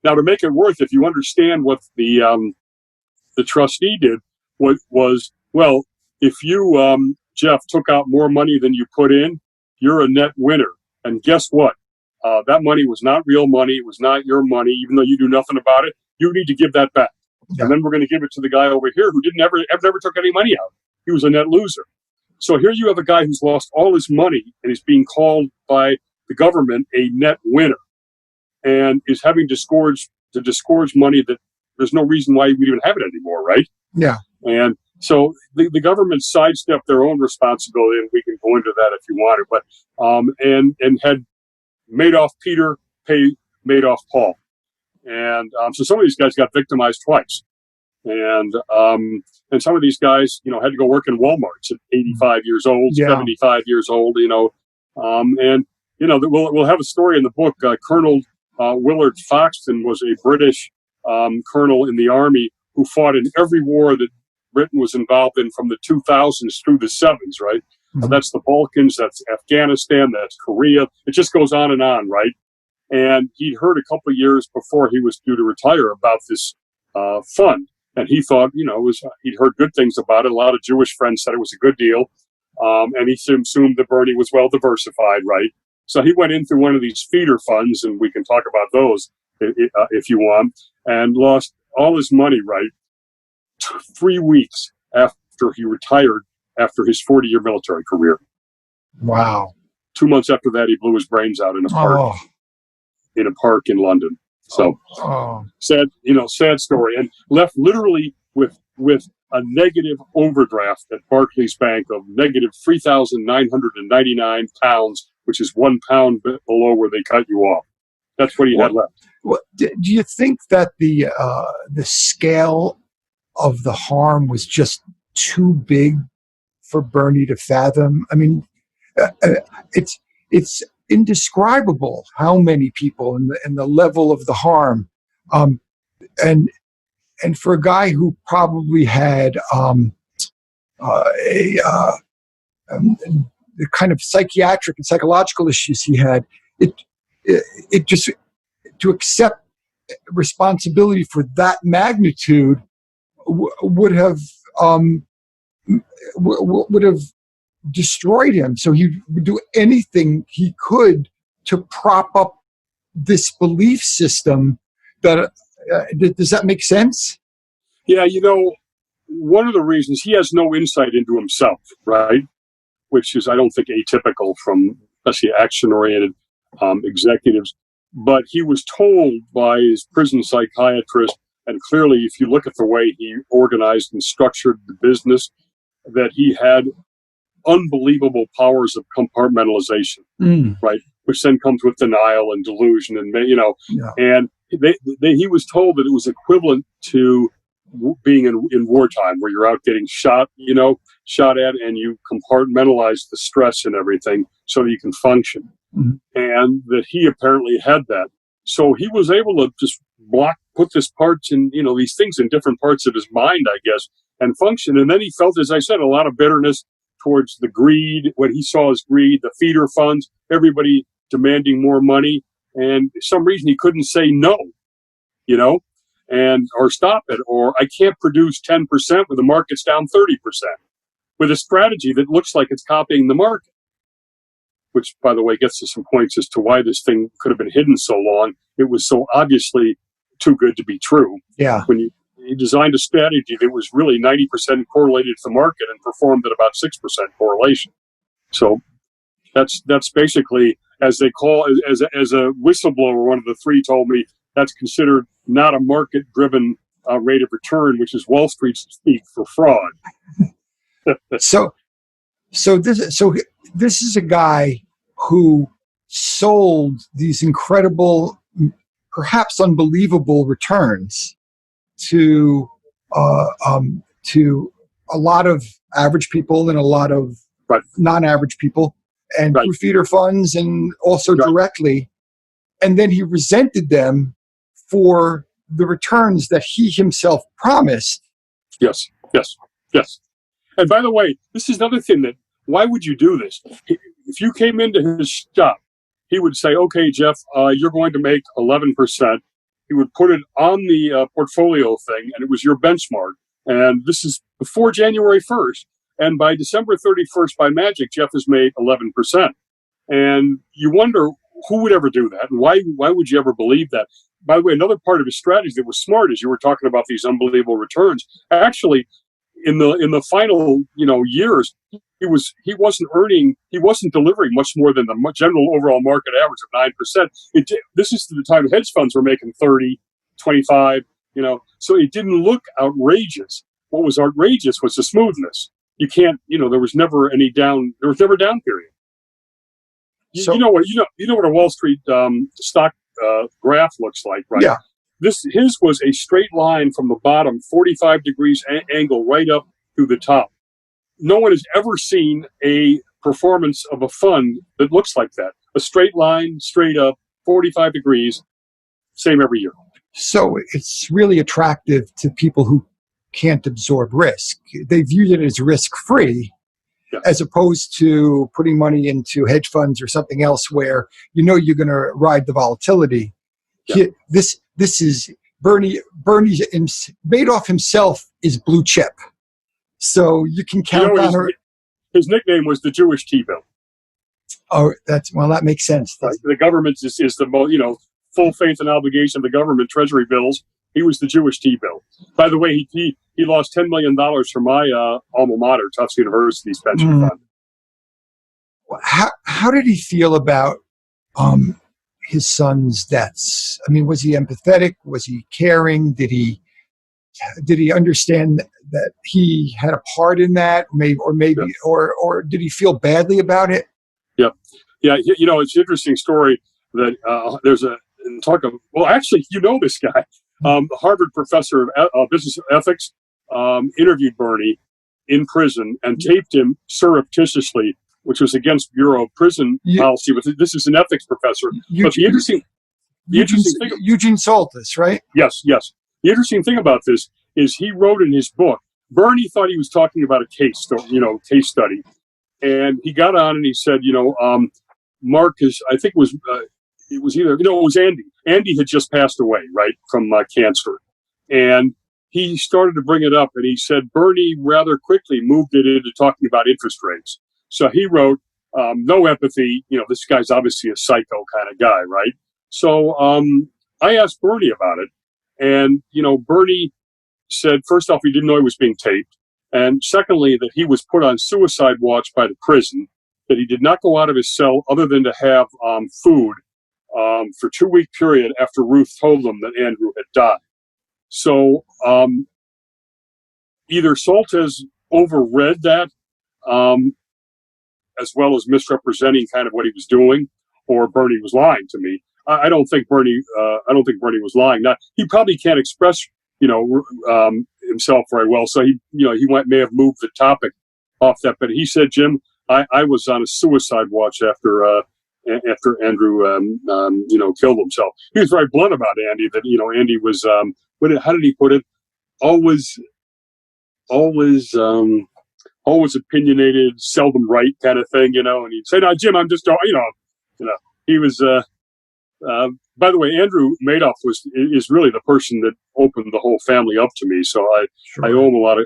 Now, to make it worth, if you understand what the trustee did, was well, if you Jeff took out more money than you put in, you're a net winner. And guess what? That money was not real money. It was not your money, even though you do nothing about it. You need to give that back. Yeah. And then we're going to give it to the guy over here who never took any money out. He was a net loser. So here you have a guy who's lost all his money and is being called by the government a net winner and is having to disgorge money that there's no reason why we even have it anymore, right? Yeah. And so the government sidestepped their own responsibility, and we can go into that if you want to, but and had Madoff Peter pay Madoff Paul. And so some of these guys got victimized twice. And some of these guys, had to go work in Walmarts at 85 years old, 75 years old, we'll have a story in the book. Colonel Willard Foxton was a British colonel in the army who fought in every war that Britain was involved in from the 2000s through the 70s, right? Mm-hmm. That's the Balkans, that's Afghanistan, that's Korea. It just goes on, right? And he'd heard a couple of years before he was due to retire about this fund. And he thought, he'd heard good things about it. A lot of Jewish friends said it was a good deal. And he assumed that Bernie was well diversified, right? So he went in through one of these feeder funds, and we can talk about those if you want, and lost all his money, right? 3 weeks after he retired after his 40-year military career. Wow. 2 months after that, he blew his brains out in a park. In a park in London. So sad story, and left literally with a negative overdraft at Barclays Bank of negative £3,999, which is £1 below where they cut you off. That's what he had left. Well, do you think that the scale of the harm was just too big for Bernie to fathom? I mean, it's indescribable how many people and the level of the harm, and for a guy who probably had the kind of psychiatric and psychological issues he had, it just, to accept responsibility for that magnitude would have would have destroyed him. So he would do anything he could to prop up this belief system. That does that make sense? Yeah, one of the reasons he has no insight into himself, right? Which is, I don't think, atypical from especially action-oriented executives. But he was told by his prison psychiatrist, and clearly, if you look at the way he organized and structured the business, that he had unbelievable powers of compartmentalization, right? Which then comes with denial and delusion, and and he was told that it was equivalent to being in wartime, where you're out getting shot at, and you compartmentalize the stress and everything so that you can function. And that he apparently had that. So he was able to just put this parts in, these things in different parts of his mind, I guess, and function. And then he felt, as I said, a lot of bitterness towards the greed, what he saw as greed, the feeder funds, everybody demanding more money. And for some reason he couldn't say no, or stop it, or I can't produce 10% when the market's down 30%, with a strategy that looks like it's copying the market. Which, by the way, gets to some points as to why this thing could have been hidden so long. It was so obviously too good to be true. Yeah. When he designed a strategy that was really 90% correlated to the market and performed at about 6% correlation. So that's basically, as they call, as a whistleblower, one of the three told me, that's considered not a market-driven rate of return, which is Wall Street speak for fraud. So this is a guy who sold these incredible, perhaps unbelievable returns to a lot of average people and a lot of non-average people, and through feeder funds and also directly. And then he resented them for the returns that he himself promised. Yes. And by the way, this is another thing that, why would you do this? If you came into his shop, he would say, okay, Jeff, you're going to make 11%. He would put it on the portfolio thing, and it was your benchmark. And this is before January 1st. And by December 31st, by magic, Jeff has made 11%. And you wonder who would ever do that, and why would you ever believe that? By the way, another part of his strategy that was smart, as you were talking about these unbelievable returns, actually, in the final years, he wasn't delivering much more than the general overall market average of 9%. This is the time hedge funds were making 30, 25, so it didn't look outrageous. What was outrageous was the smoothness. You can't, there was never a down period. You know what a Wall Street stock graph looks like, right? Yeah. His was a straight line from the bottom, 45 degrees angle right up to the top. No one has ever seen a performance of a fund that looks like that. A straight line, straight up, 45 degrees, same every year. So it's really attractive to people who can't absorb risk. They view it as risk-free, as opposed to putting money into hedge funds or something else where you're going to ride the volatility. Yeah. This is Bernie Madoff himself is blue chip. So you can count on her. His nickname was the Jewish T-bill. Oh, that makes sense. The government is the full faith and obligation of the government treasury bills. He was the Jewish T-bill. By the way, he lost $10 million from my alma mater, Tufts University's pension fund. How did he feel about his son's deaths? I mean, was he empathetic? Was he caring? Did he understand that he had a part in that? Or did he feel badly about it? Yeah. It's an interesting story that there's actually, this guy. The Harvard professor of business ethics interviewed Bernie in prison and taped him surreptitiously, which was against Bureau of Prison policy. But this is an ethics professor. But the interesting thing, Eugene Saltis, right? Yes. The interesting thing about this is he wrote in his book. Bernie thought he was talking about a case study, and he got on and he said, Mark is, I think it was Andy. Andy had just passed away, right, from cancer. And he started to bring it up, and he said Bernie rather quickly moved it into talking about interest rates. So he wrote, no empathy. This guy's obviously a psycho kind of guy, right? So I asked Bernie about it, and Bernie said, first off, he didn't know he was being taped, and secondly, that he was put on suicide watch by the prison, that he did not go out of his cell other than to have food for a 2-week period after Ruth told him that Andrew had died. So either Soltesz overread that, as well as misrepresenting kind of what he was doing, or Bernie was lying to me. I don't think Bernie was lying. Now, he probably can't express, himself very well. So he may have moved the topic off that. But he said, Jim, I was on a suicide watch after Andrew, killed himself. He was very blunt about Andy. That Andy was, how did he put it? Always opinionated, seldom right kind of thing, and he'd say, no, Jim, I'm just, he was, by the way, Andrew Madoff is really the person that opened the whole family up to me. So I owe him a lot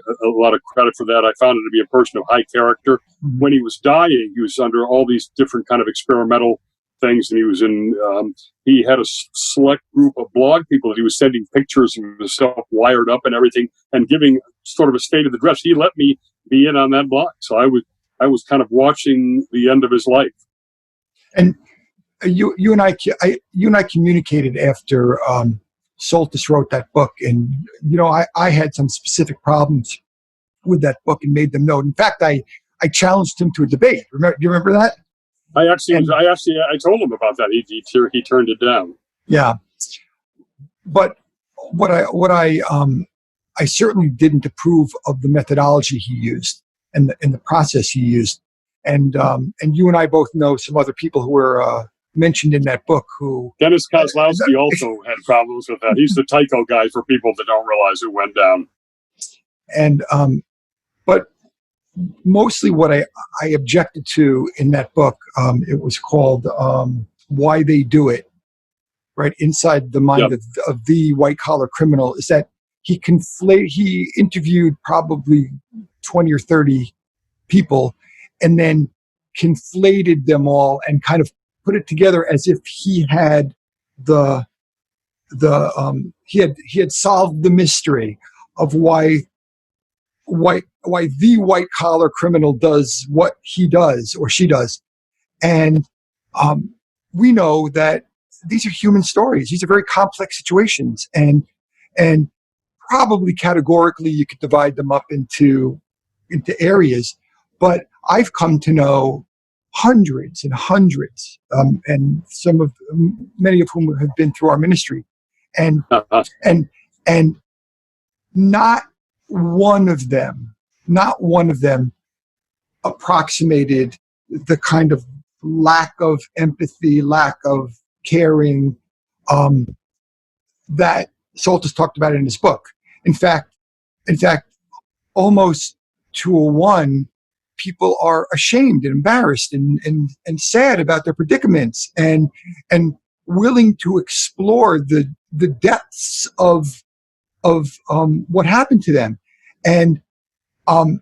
of credit for that. I found him to be a person of high character. Mm-hmm. When he was dying, he was under all these different kind of experimental things, and he was he had a select group of blog people that he was sending pictures of himself wired up and everything, and giving sort of a state of the dress. He let me be in on that blog, so I was kind of watching the end of his life. And you and I communicated after Soltesz wrote that book, and I had some specific problems with that book and made them known. In fact, I challenged him to a debate. Do you remember that? I told him about that. He turned it down. Yeah, but what I certainly didn't approve of the methodology he used and the process he used, and you and I both know some other people who were mentioned in that book who Dennis Kozlowski also had problems with that. He's the Tycho guy for people that don't realize it went down. And but mostly what I objected to in that book, it was called Why They Do It, right? Inside the mind of the white collar criminal, is that he interviewed probably 20 or 30 people and then conflated them all and kind of put it together as if he had he had solved the mystery of why the white collar criminal does what he does or she does. And we know that these are human stories. These are very complex situations, and probably categorically you could divide them up into areas. But I've come to know hundreds and hundreds, and many of whom have been through our ministry, and not one of them approximated the kind of lack of empathy, lack of caring that Soltesz talked about in his book. In fact, almost to a one, people are ashamed and embarrassed and sad about their predicaments and willing to explore the depths of what happened to them. And I've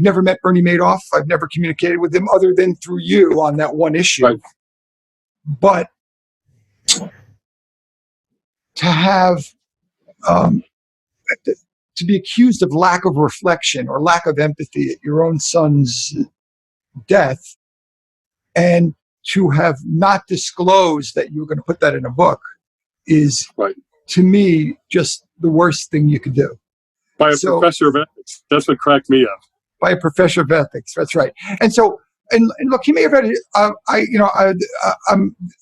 never met Bernie Madoff. I've never communicated with him other than through you on that one issue. Right. But to have to be accused of lack of reflection or lack of empathy at your own son's death, and to have not disclosed that you were going to put that in a book is, right, to me, just the worst thing you could do. By a professor of ethics. That's what cracked me up. By a professor of ethics. That's right. And so, and look, he may have read it.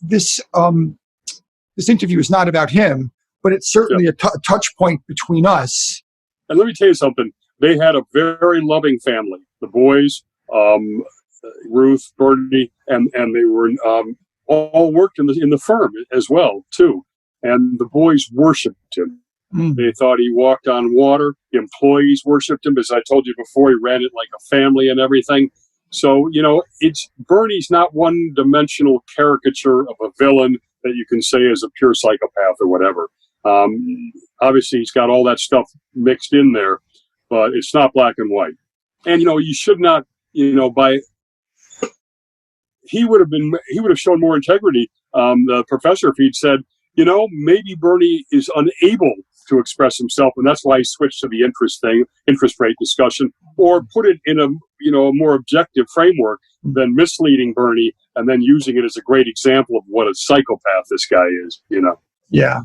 This interview is not about him, but it's certainly a touch point between us. And let me tell you something. They had a very loving family. The boys, Ruth, Bernie, and they were all worked in the firm as well too. And the boys worshipped him. Mm. They thought he walked on water. The employees worshipped him. As I told you before, he ran it like a family and everything. So, Bernie's not one-dimensional caricature of a villain that you can say is a pure psychopath or whatever. obviously he's got all that stuff mixed in there, but it's not black and white. And you should not, he would have shown more integrity, the professor, if he'd said, maybe Bernie is unable to express himself, and that's why he switched to the interest rate discussion, or put it in a more objective framework than misleading Bernie and then using it as a great example of what a psychopath this guy is. Yeah.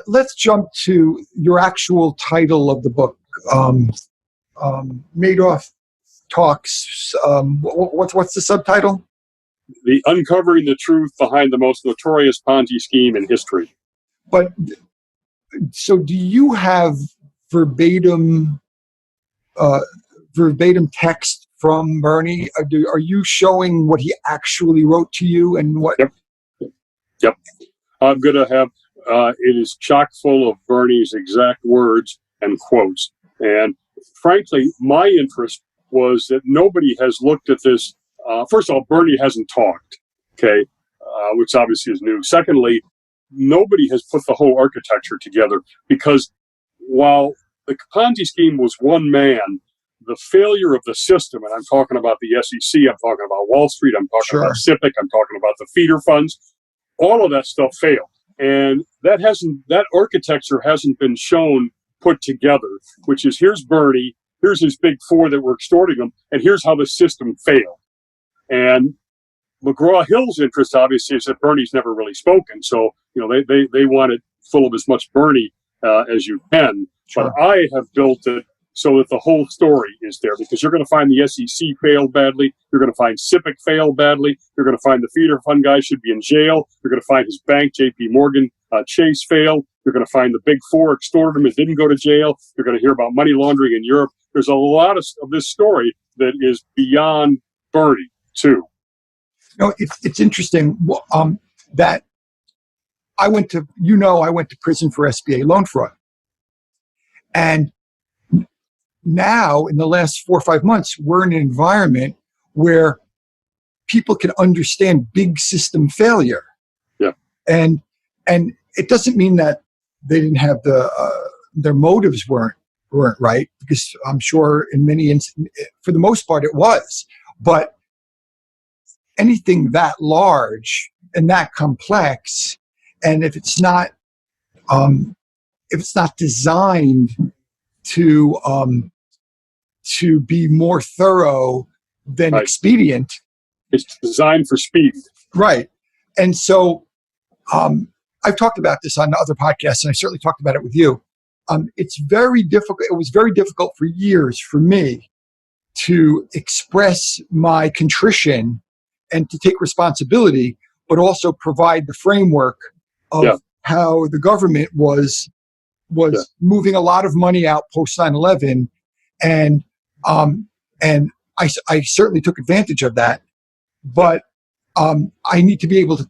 Let's jump to your actual title of the book, Madoff Talks. What's the subtitle? The Uncovering the Truth Behind the Most Notorious Ponzi Scheme in History. But so, do you have verbatim text from Bernie? Are you showing what he actually wrote to you and what? Yep. I'm going to have. It is chock full of Bernie's exact words and quotes. And frankly, my interest was that nobody has looked at this. First of all, Bernie hasn't talked, okay, which obviously is new. Secondly, nobody has put the whole architecture together, because while the Ponzi scheme was one man, the failure of the system, and I'm talking about the SEC, I'm talking about Wall Street, I'm talking about SIPC, I'm talking about the feeder funds, all of that stuff failed. And that architecture hasn't been shown, put together, which is, here's Bernie, here's his big four that were extorting him, and here's how the system failed. And McGraw-Hill's interest, obviously, is that Bernie's never really spoken. So, they want it full of as much Bernie as you can. Sure. But I have built it so that the whole story is there, because you're going to find the SEC failed badly. You're going to find SIPC failed badly. You're going to find the feeder fund guy should be in jail. You're going to find his bank, J.P. Morgan Chase, failed. You're going to find the big four extorted him and didn't go to jail. You're going to hear about money laundering in Europe. There's a lot of this story that is beyond Bernie, too. It's interesting that I went to prison for SBA loan fraud. And now, in the last 4 or 5 months, we're in an environment where people can understand big system failure. Yeah. And it doesn't mean that they didn't have their motives weren't right, because I'm sure for the most part it was. But anything that large and that complex, and if it's not designed to be more thorough than expedient, it's designed for speed. Right. And so I've talked about this on other podcasts, and I certainly talked about it with you. It's very difficult. It was very difficult for years for me to express my contrition and to take responsibility, but also provide the framework of how the government was moving a lot of money out post 9/11, and I certainly took advantage of that. But I need to be able to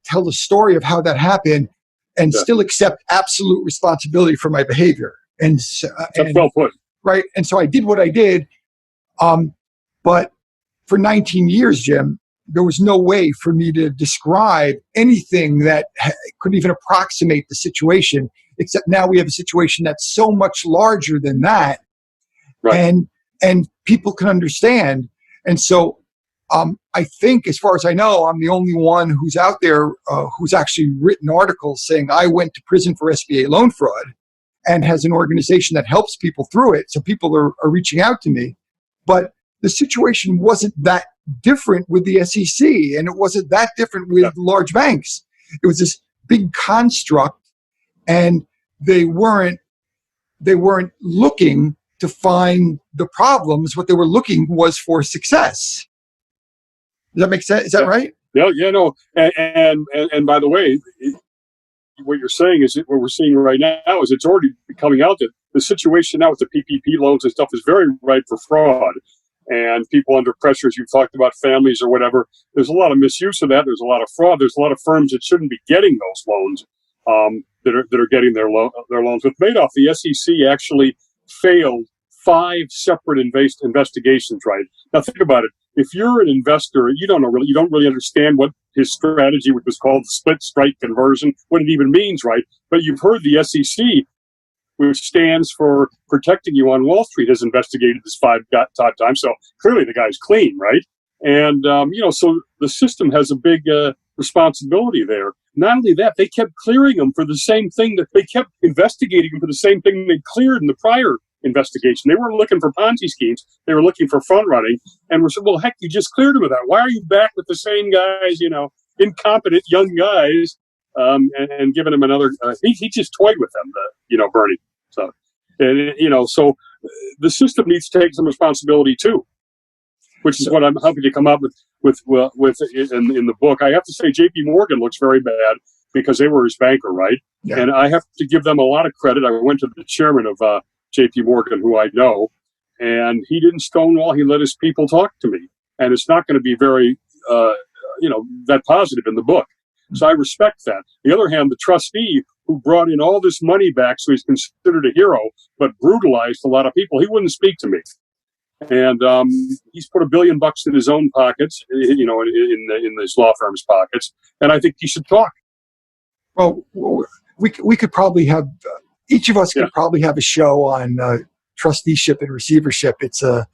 tell the story of how that happened and still accept absolute responsibility for my behavior. That's well put. Right. And so I did what I did. But for 19 years, Jim, there was no way for me to describe anything that could even approximate the situation, except now we have a situation that's so much larger than that. Right. And people can understand. And so I think, as far as I know, I'm the only one who's out there who's actually written articles saying I went to prison for SBA loan fraud, and has an organization that helps people through it. So people are reaching out to me. But the situation wasn't that different with the SEC, and it wasn't that different with large banks. It was this big construct, and they weren't looking to find the problems. What they were looking was for success. Does that make sense? Is that right? Yeah, no. And by the way, what you're saying is what we're seeing right now is it's already coming out that the situation now with the PPP loans and stuff is very ripe for fraud. And people under pressure, as you've talked about, families or whatever, there's a lot of misuse of that. There's a lot of fraud. There's a lot of firms that shouldn't be getting those loans that are getting their loans. With Madoff, the SEC actually failed 5 separate investigations, right? Now, think about it. if you're an investor, you don't really understand what his strategy, which was called the split strike conversion, what it even means, right? But you've heard the SEC, which stands for protecting you on Wall Street, has investigated this 5 times. So clearly the guy's clean, right? And, so the system has a big responsibility there. Not only that, they kept clearing him for the same thing that they kept investigating him for the same thing they cleared in the prior investigation. They weren't looking for Ponzi schemes. They were looking for front running. And we're saying, well, heck, you just cleared him of that. Why are you back with the same guys, incompetent young guys, and giving him another, he just toyed with them, Bernie. So, so the system needs to take some responsibility too, which is what I'm hoping to come up with in the book. I have to say, J.P. Morgan looks very bad because they were his banker, right? Yeah. And I have to give them a lot of credit. I went to the chairman of J.P. Morgan, who I know, and he didn't stonewall. He let his people talk to me, and it's not going to be very, that positive in the book. So I respect that. On the other hand, the trustee who brought in all this money back, so he's considered a hero, but brutalized a lot of people, he wouldn't speak to me. And he's put $1 billion in his own pockets, in this law firm's pockets. And I think he should talk. Well, we could probably have, each of us could probably have a show on trusteeship and receivership. It's a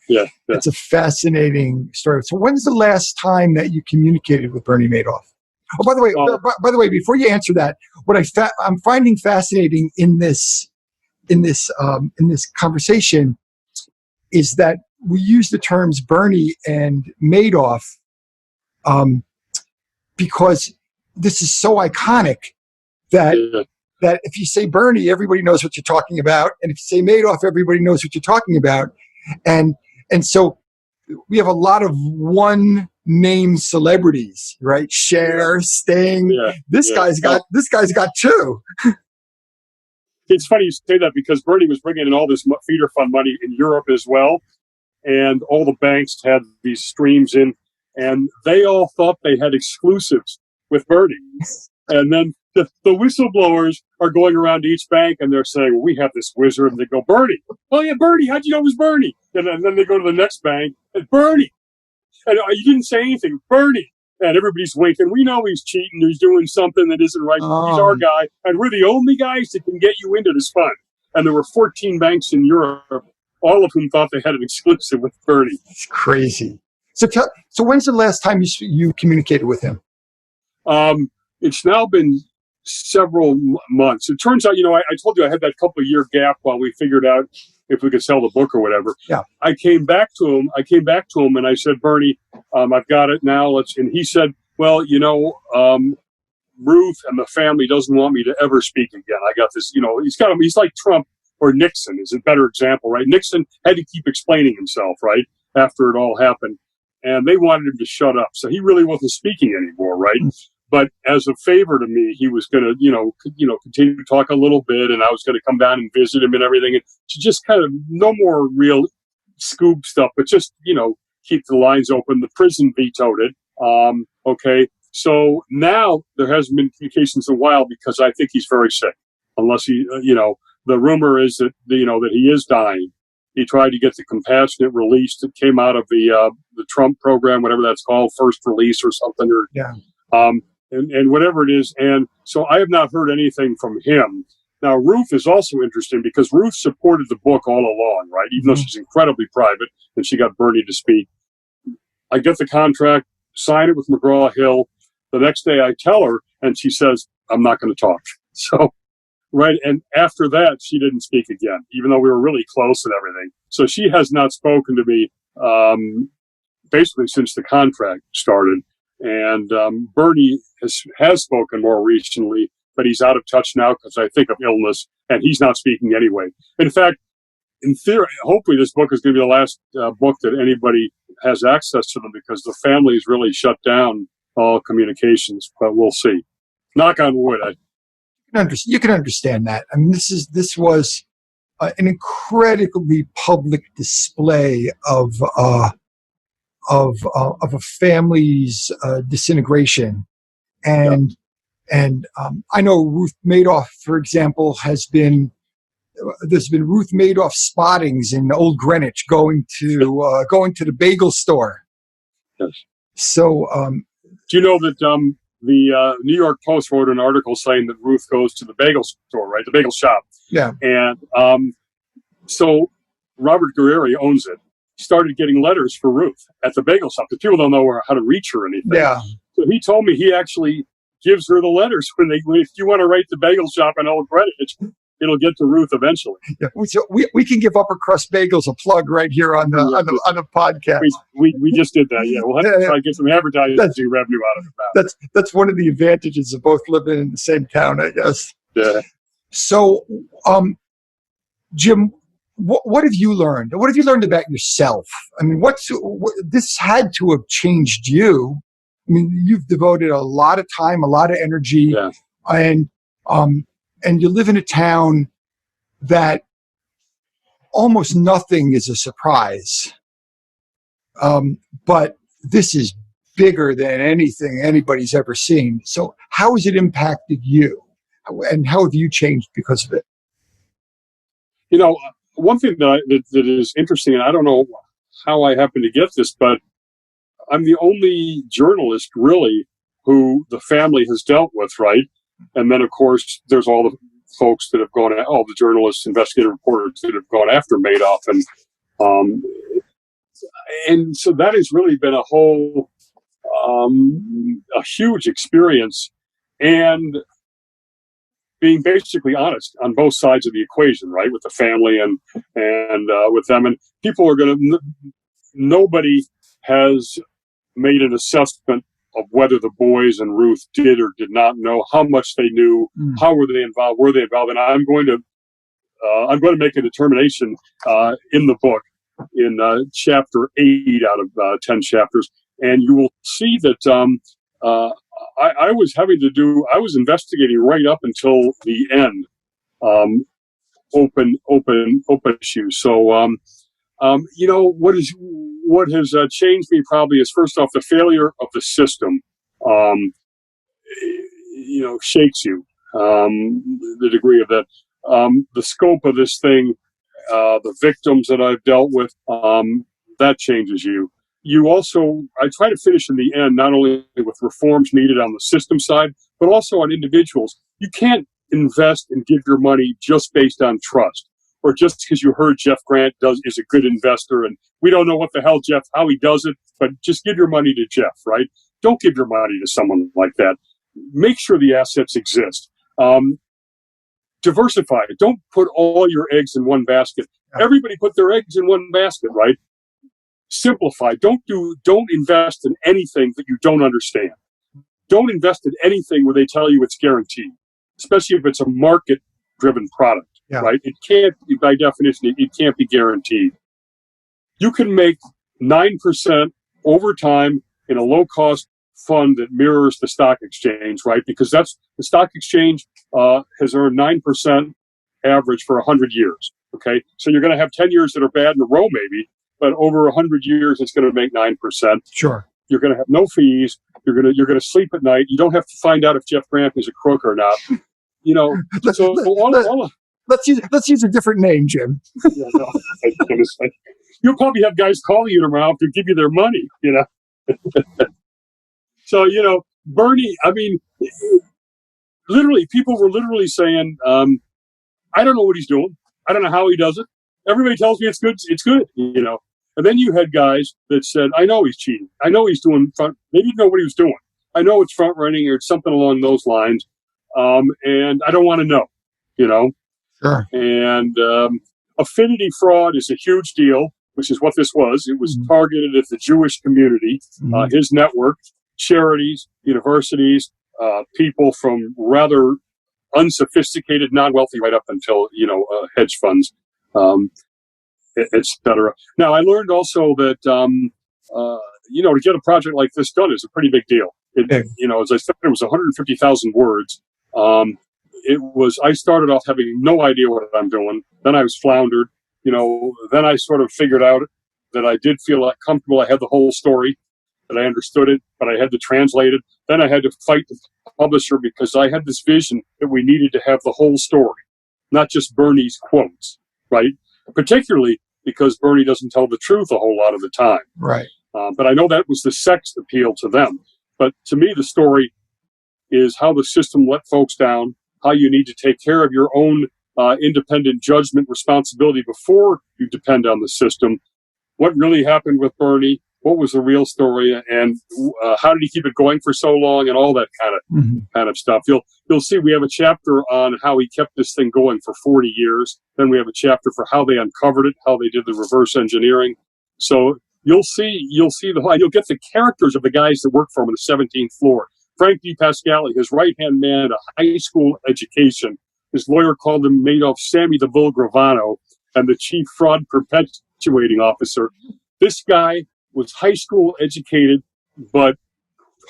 fascinating story. So when's the last time that you communicated with Bernie Madoff? Oh, by the way, before you answer that, what I'm finding fascinating in this conversation is that we use the terms Bernie and Madoff because this is so iconic that if you say Bernie, everybody knows what you're talking about, and if you say Madoff, everybody knows what you're talking about, and so we have a lot of one-name celebrities, right? Cher, Sting. This guy's got two. It's funny you say that because Bernie was bringing in all this feeder fund money in Europe as well. And all the banks had these streams in, and they all thought they had exclusives with Bernie. And then the whistleblowers are going around to each bank, and they're saying, well, we have this wizard. And they go, Bernie. Oh, yeah, Bernie. How'd you know it was Bernie? And then they go to the next bank, and Bernie. And you didn't say anything, Bernie. And everybody's winking. We know he's cheating. He's doing something that isn't right. He's our guy. And we're the only guys that can get you into this fund. And there were 14 banks in Europe, all of whom thought they had an exclusive with Bernie. It's crazy. So when's the last time you communicated with him? It's now been several months. It turns out, I told you I had that couple of year gap while we figured out if we could sell the book or whatever. Yeah. I came back to him and I said, Bernie, I've got it now. And he said, well, Ruth and the family doesn't want me to ever speak again. I got this, he's like Trump or Nixon is a better example, right? Nixon had to keep explaining himself, right? After it all happened. And they wanted him to shut up. So he really wasn't speaking anymore, right? But as a favor to me, he was going to, continue to talk a little bit, and I was going to come down and visit him and everything. And just kind of no more real scoop stuff, but just, keep the lines open. The prison vetoed it. Okay. So now there hasn't been communications in a while because I think he's very sick, unless he, the rumor is that, that he is dying. He tried to get the compassionate release that came out of the Trump program, whatever that's called, first release or something, and whatever it is. And so I have not heard anything from him. Now, Ruth is also interesting because Ruth supported the book all along, right? Even though she's incredibly private and she got Bernie to speak. I get the contract, sign it with McGraw-Hill. The next day I tell her, and she says, I'm not going to talk. So, right. And after that, she didn't speak again, even though we were really close and everything. So she has not spoken to me basically since the contract started. And Bernie has spoken more recently, but he's out of touch now because I think of illness, and he's not speaking anyway. In fact, in theory, hopefully this book is going to be the last book that anybody has access to them because the family's really shut down all communications, but we'll see. Knock on wood. You can understand that. I mean, this was an incredibly public display of a family's disintegration, and I know Ruth Madoff, for example, there's been Ruth Madoff spottings in Old Greenwich going to the bagel store. Yes. So, do you know that the New York Post wrote an article saying that Ruth goes to the bagel store, right? The bagel shop. yeah, And so Robert Guerrieri owns it. Started getting letters for Ruth at the bagel shop. The people don't know how to reach her or anything. yeah. So he told me he actually gives her the letters if you want to write the bagel shop in Old Greenwich, it'll get to Ruth eventually. Yeah. So we can give Upper Crust Bagels a plug right here on the podcast. We just did that. Yeah, we'll have to try to get some advertising revenue out of it. That's one of the advantages of both living in the same town, I guess. Yeah. So, Jim, what have you learned? What have you learned about yourself? I mean, this had to have changed you. I mean, you've devoted a lot of time, a lot of energy, and you live in a town that almost nothing is a surprise. But this is bigger than anything anybody's ever seen. So how has it impacted you? And how have you changed because of it? You know, one thing that is interesting, and I don't know how I happen to get this, but I'm the only journalist really who the family has dealt with, right? And then, of course, there's all the folks that have gone, all the journalists, investigative reporters that have gone after Madoff, and so that has really been a whole a huge experience, and being basically honest on both sides of the equation, right, with the family and with them, and people are going to. Nobody has made an assessment of whether the boys and Ruth did or did not know, how much they knew, how were they involved, and I'm going to make a determination in the book in chapter 8 out of 10 chapters, and you will see that I was investigating right up until the end, open issues. So what has changed me probably is, first off, the failure of the system shakes you, the degree of that, the scope of this thing, the victims that I've dealt with, that changes you. I try to finish in the end, not only with reforms needed on the system side, but also on individuals. You can't invest and give your money just based on trust, or just because you heard Jeff Grant is a good investor, and we don't know what the hell how he does it, but just give your money to Jeff, right? Don't give your money to someone like that. Make sure the assets exist. Diversify. Don't put all your eggs in one basket. Everybody put their eggs in one basket, right? Simplify. Don't invest in anything that you don't understand. Don't invest in anything where they tell you it's guaranteed, especially if it's a market-driven product, right? It can't, by definition, it can't be guaranteed. You can make 9% over time in a low-cost fund that mirrors the stock exchange, right? Because the stock exchange has earned 9% average for 100 years. Okay, so you're going to have 10 years that are bad in a row, maybe, but over 100 years, it's going to make 9%. Sure. You're going to have no fees. You're going to sleep at night. You don't have to find out if Jeff Grant is a crook or not. Let's use a different name, Jim. You'll probably have guys calling you tomorrow to give you their money. So Bernie. I mean, literally, people were literally saying, "I don't know what he's doing. I don't know how he does it. Everybody tells me it's good. It's good." And then you had guys that said, "I know he's cheating. I know he's doing front." They didn't know what he was doing. I know it's front running or it's something along those lines, and I don't want to know. Sure. And affinity fraud is a huge deal, which is what this was. It was targeted at the Jewish community, his network, charities, universities, people from rather unsophisticated, non-wealthy, right up until hedge funds, etc. Now, I learned also that to get a project like this done is a pretty big deal. As I said, it was 150,000 words. I started off having no idea what I'm doing. Then I was floundered. Then I sort of figured out that I did feel comfortable. I had the whole story, that I understood it, but I had to translate it. Then I had to fight the publisher because I had this vision that we needed to have the whole story, not just Bernie's quotes, right? Particularly because Bernie doesn't tell the truth a whole lot of the time. Right. But I know that was the sex appeal to them. But to me, the story is how the system let folks down, how you need to take care of your own independent judgment responsibility before you depend on the system. What really happened with Bernie? What was the real story, and how did he keep it going for so long, and all that kind of stuff. You'll see we have a chapter on how he kept this thing going for 40 years. Then we have a chapter for how they uncovered it, how they did the reverse engineering. So you'll get the characters of the guys that work for him on the 17th floor. Frank D. Pasquale, his right-hand man, a high school education. His lawyer called him Madoff Sammy the Bull Gravano, and the chief fraud perpetuating officer. This guy was high school educated, but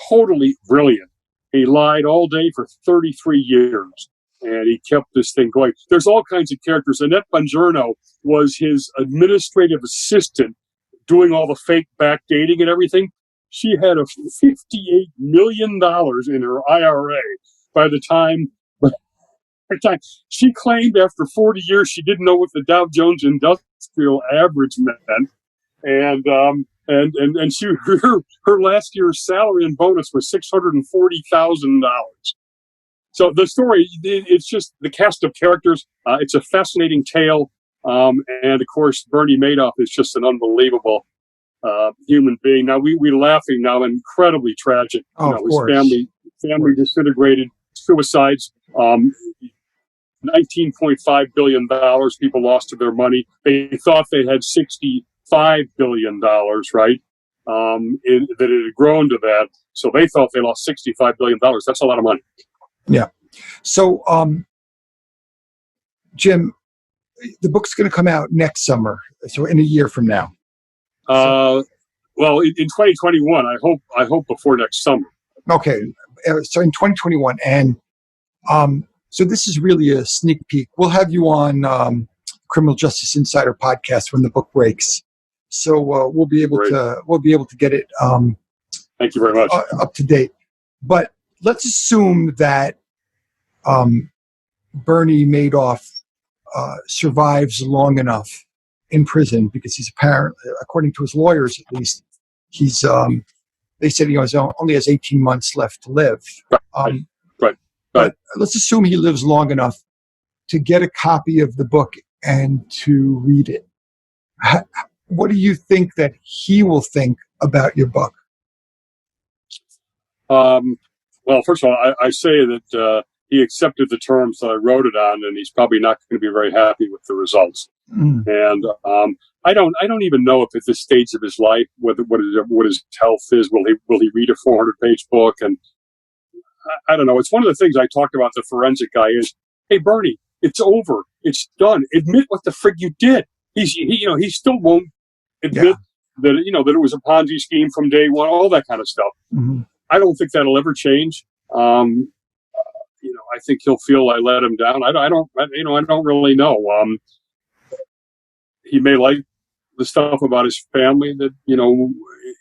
totally brilliant. He lied all day for 33 years, and he kept this thing going. There's all kinds of characters. Annette Bongiorno was his administrative assistant, doing all the fake backdating and everything. She had a $58 million in her IRA by the time she claimed after 40 years she didn't know what the Dow Jones Industrial Average meant, and her last year's salary and bonus was $640,000. So the story, it's just the cast of characters. It's a fascinating tale, and of course Bernie Madoff is just an unbelievable human being. Now we laughing now, incredibly tragic. His family disintegrated, suicides. $19.5 billion people lost their money. They thought they had $65 billion, right? That it had grown to that. So they thought they lost $65 billion. That's a lot of money. Yeah. So, Jim, the book's going to come out next summer. So in a year from now. Well, in 2021, I hope before next summer. Okay. So in 2021. And, so this is really a sneak peek. We'll have you on Criminal Justice Insider podcast when the book breaks. So we'll be able to get it. Thank you very much. Up to date. But let's assume that Bernie Madoff survives long enough in prison, because he's apparently, according to his lawyers at least, he's. They said he only has 18 months left to live. Right. But let's assume he lives long enough to get a copy of the book and to read it. What do you think that he will think about your book? Well, first of all, I say that he accepted the terms that I wrote it on, and he's probably not going to be very happy with the results. And I don't even know if at this stage of his life what his health is. Will he read a 400-page book? And I don't know. It's one of the things I talked about the forensic guy is, hey, Bernie, it's over. It's done. Admit what the frig you did. He still won't admit that it was a Ponzi scheme from day one, all that kind of stuff. Mm-hmm. I don't think that'll ever change. I think he'll feel I let him down. I don't really know. He may like the stuff about his family that,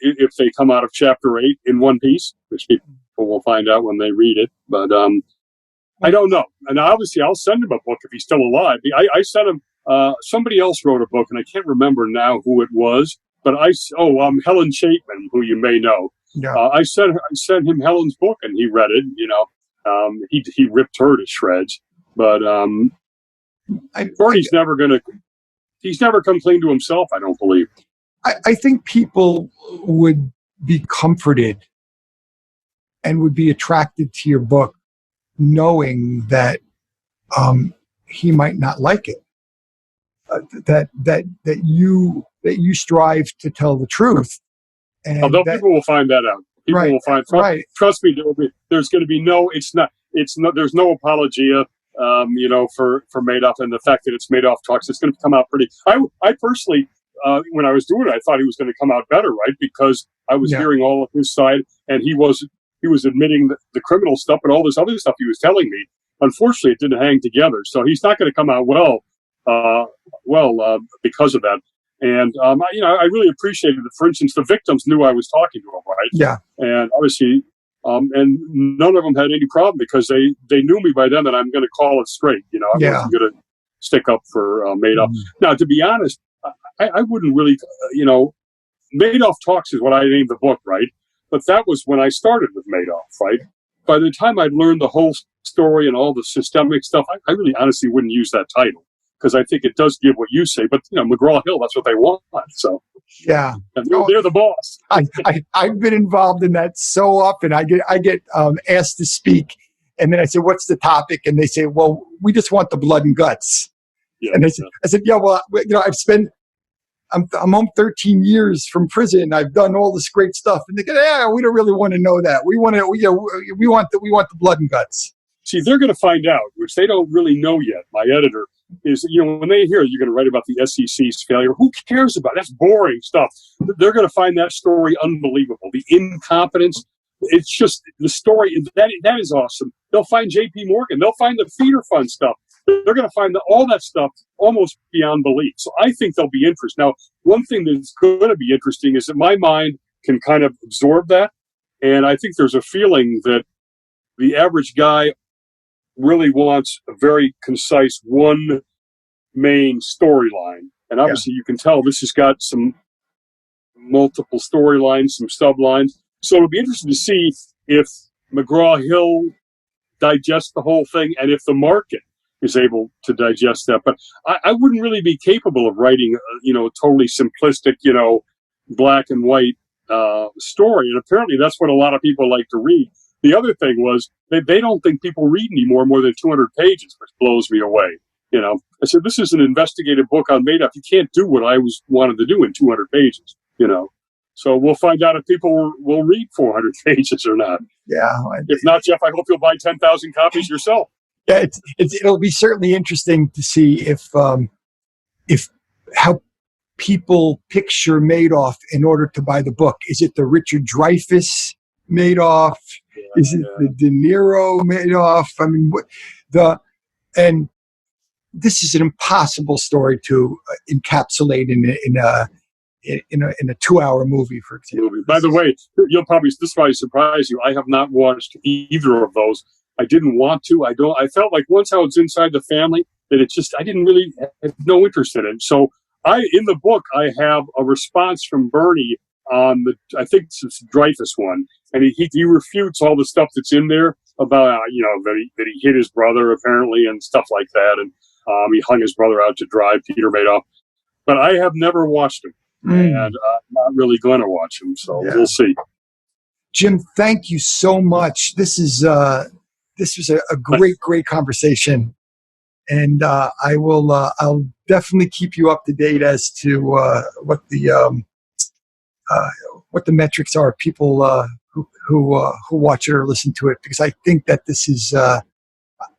if they come out of chapter 8 in one piece, which people will find out when they read it. But I don't know. And obviously I'll send him a book if he's still alive. I sent him, somebody else wrote a book, and I can't remember now who it was, but Helen Chapman, who you may know. Yeah. I sent him Helen's book, and he read it. He ripped her to shreds. But Bernie's he's never come clean to himself, I don't believe. I think people would be comforted and would be attracted to your book knowing that he might not like it. That you strive to tell the truth. And people will find that out. People will find. Trust me, there's going to be no. It's not. There's no apologia. For Madoff, and the fact that it's Madoff Talks, it's going to come out pretty. I personally, when I was doing it, I thought he was going to come out better, right? Because I was hearing all of his side, and he was admitting the criminal stuff, but all this other stuff he was telling me. Unfortunately, it didn't hang together, so he's not going to come out well because of that. And I really appreciated that. For instance, the victims knew I was talking to him, right? Yeah. And obviously, and none of them had any problem because they knew me by then that I'm going to call it straight. I wasn't going to stick up for Madoff. Now, to be honest, I wouldn't really, Madoff Talks is what I named the book, right? But that was when I started with Madoff, right? By the time I'd learned the whole story and all the systemic stuff, I really honestly wouldn't use that title because I think it does give what you say. But, McGraw-Hill, that's what they want. So yeah, they're the boss. I've been involved in that so often. I get asked to speak, and then I say, "What's the topic?" And they say, "Well, we just want the blood and guts." Yeah, and I said, "Yeah, well, I'm home 13 years from prison. I've done all this great stuff." And they go, "Yeah, we don't really want to know that. We want the blood and guts." See, they're going to find out, which they don't really know yet. My editor is, when they hear you're going to write about the SEC's failure, who cares about it? That's boring stuff. They're going to find that story unbelievable. The incompetence, it's just the story that is awesome. They'll find J.P. Morgan. They'll find the feeder fund stuff. They're going to find all that stuff almost beyond belief. So I think they'll be interested. Now, one thing that's going to be interesting is that my mind can kind of absorb that. And I think there's a feeling that the average guy really wants a very concise one main storyline. And obviously you can tell this has got some multiple storylines, some sublines. So it'll be interesting to see if McGraw-Hill digests the whole thing and if the market is able to digest that. But I wouldn't really be capable of writing, totally simplistic, black and white story. And apparently that's what a lot of people like to read. The other thing was they don't think people read anymore more than 200 pages, which blows me away. I said, this is an investigative book on Madoff. You can't do what I wanted to do in 200 pages, So we'll find out if people will read 400 pages or not. Yeah. If not, Jeff, I hope you'll buy 10,000 copies yourself. Yeah, it'll be certainly interesting to see if how people picture Madoff in order to buy the book. Is it the Richard Dreyfuss Madoff? Is it the De Niro Madoff? I mean, and this is an impossible story to encapsulate in a 2-hour movie, for example. By the way, this might surprise you. I have not watched either of those. I didn't want to. I felt like once I was inside the family that I didn't really have no interest in it. So in the book, I have a response from Bernie on I think it's the Dreyfuss one. And he refutes all the stuff that's in there about, that he hit his brother apparently and stuff like that. And he hung his brother out to dry, Peter Madoff. But I have never watched him. And I'm not really going to watch him. So we'll see. Jim, thank you so much. This was a great conversation. And I'll definitely keep you up to date as to what the metrics are of people who watch it or listen to it, because I think that this is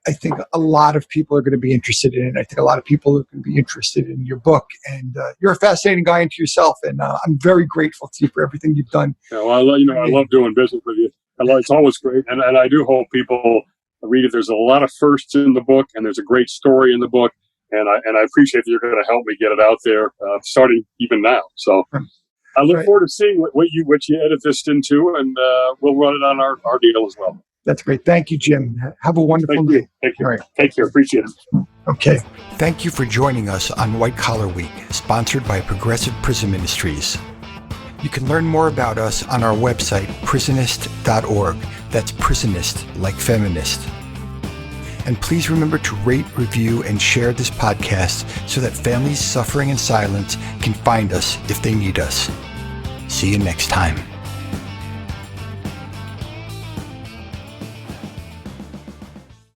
I think a lot of people are going to be interested in it. I think a lot of people are going to be interested in your book, and you're a fascinating guy into yourself, and I'm very grateful to you for everything you've done. Yeah, well, I love doing business with you. It's always great, and I do hope people read it. There's a lot of firsts in the book, and there's a great story in the book, and I appreciate that you're going to help me get it out there, starting even now. So I look forward to seeing what you edit this into, and we'll run it on our deal as well. That's great. Thank you, Jim. Have a wonderful day. Thank you. All right. Take care. Appreciate it. Okay. Thank you for joining us on White Collar Week, sponsored by Progressive Prison Ministries. You can learn more about us on our website, prisonist.org. That's prisonist, like feminist. And please remember to rate, review, and share this podcast so that families suffering in silence can find us if they need us. See you next time.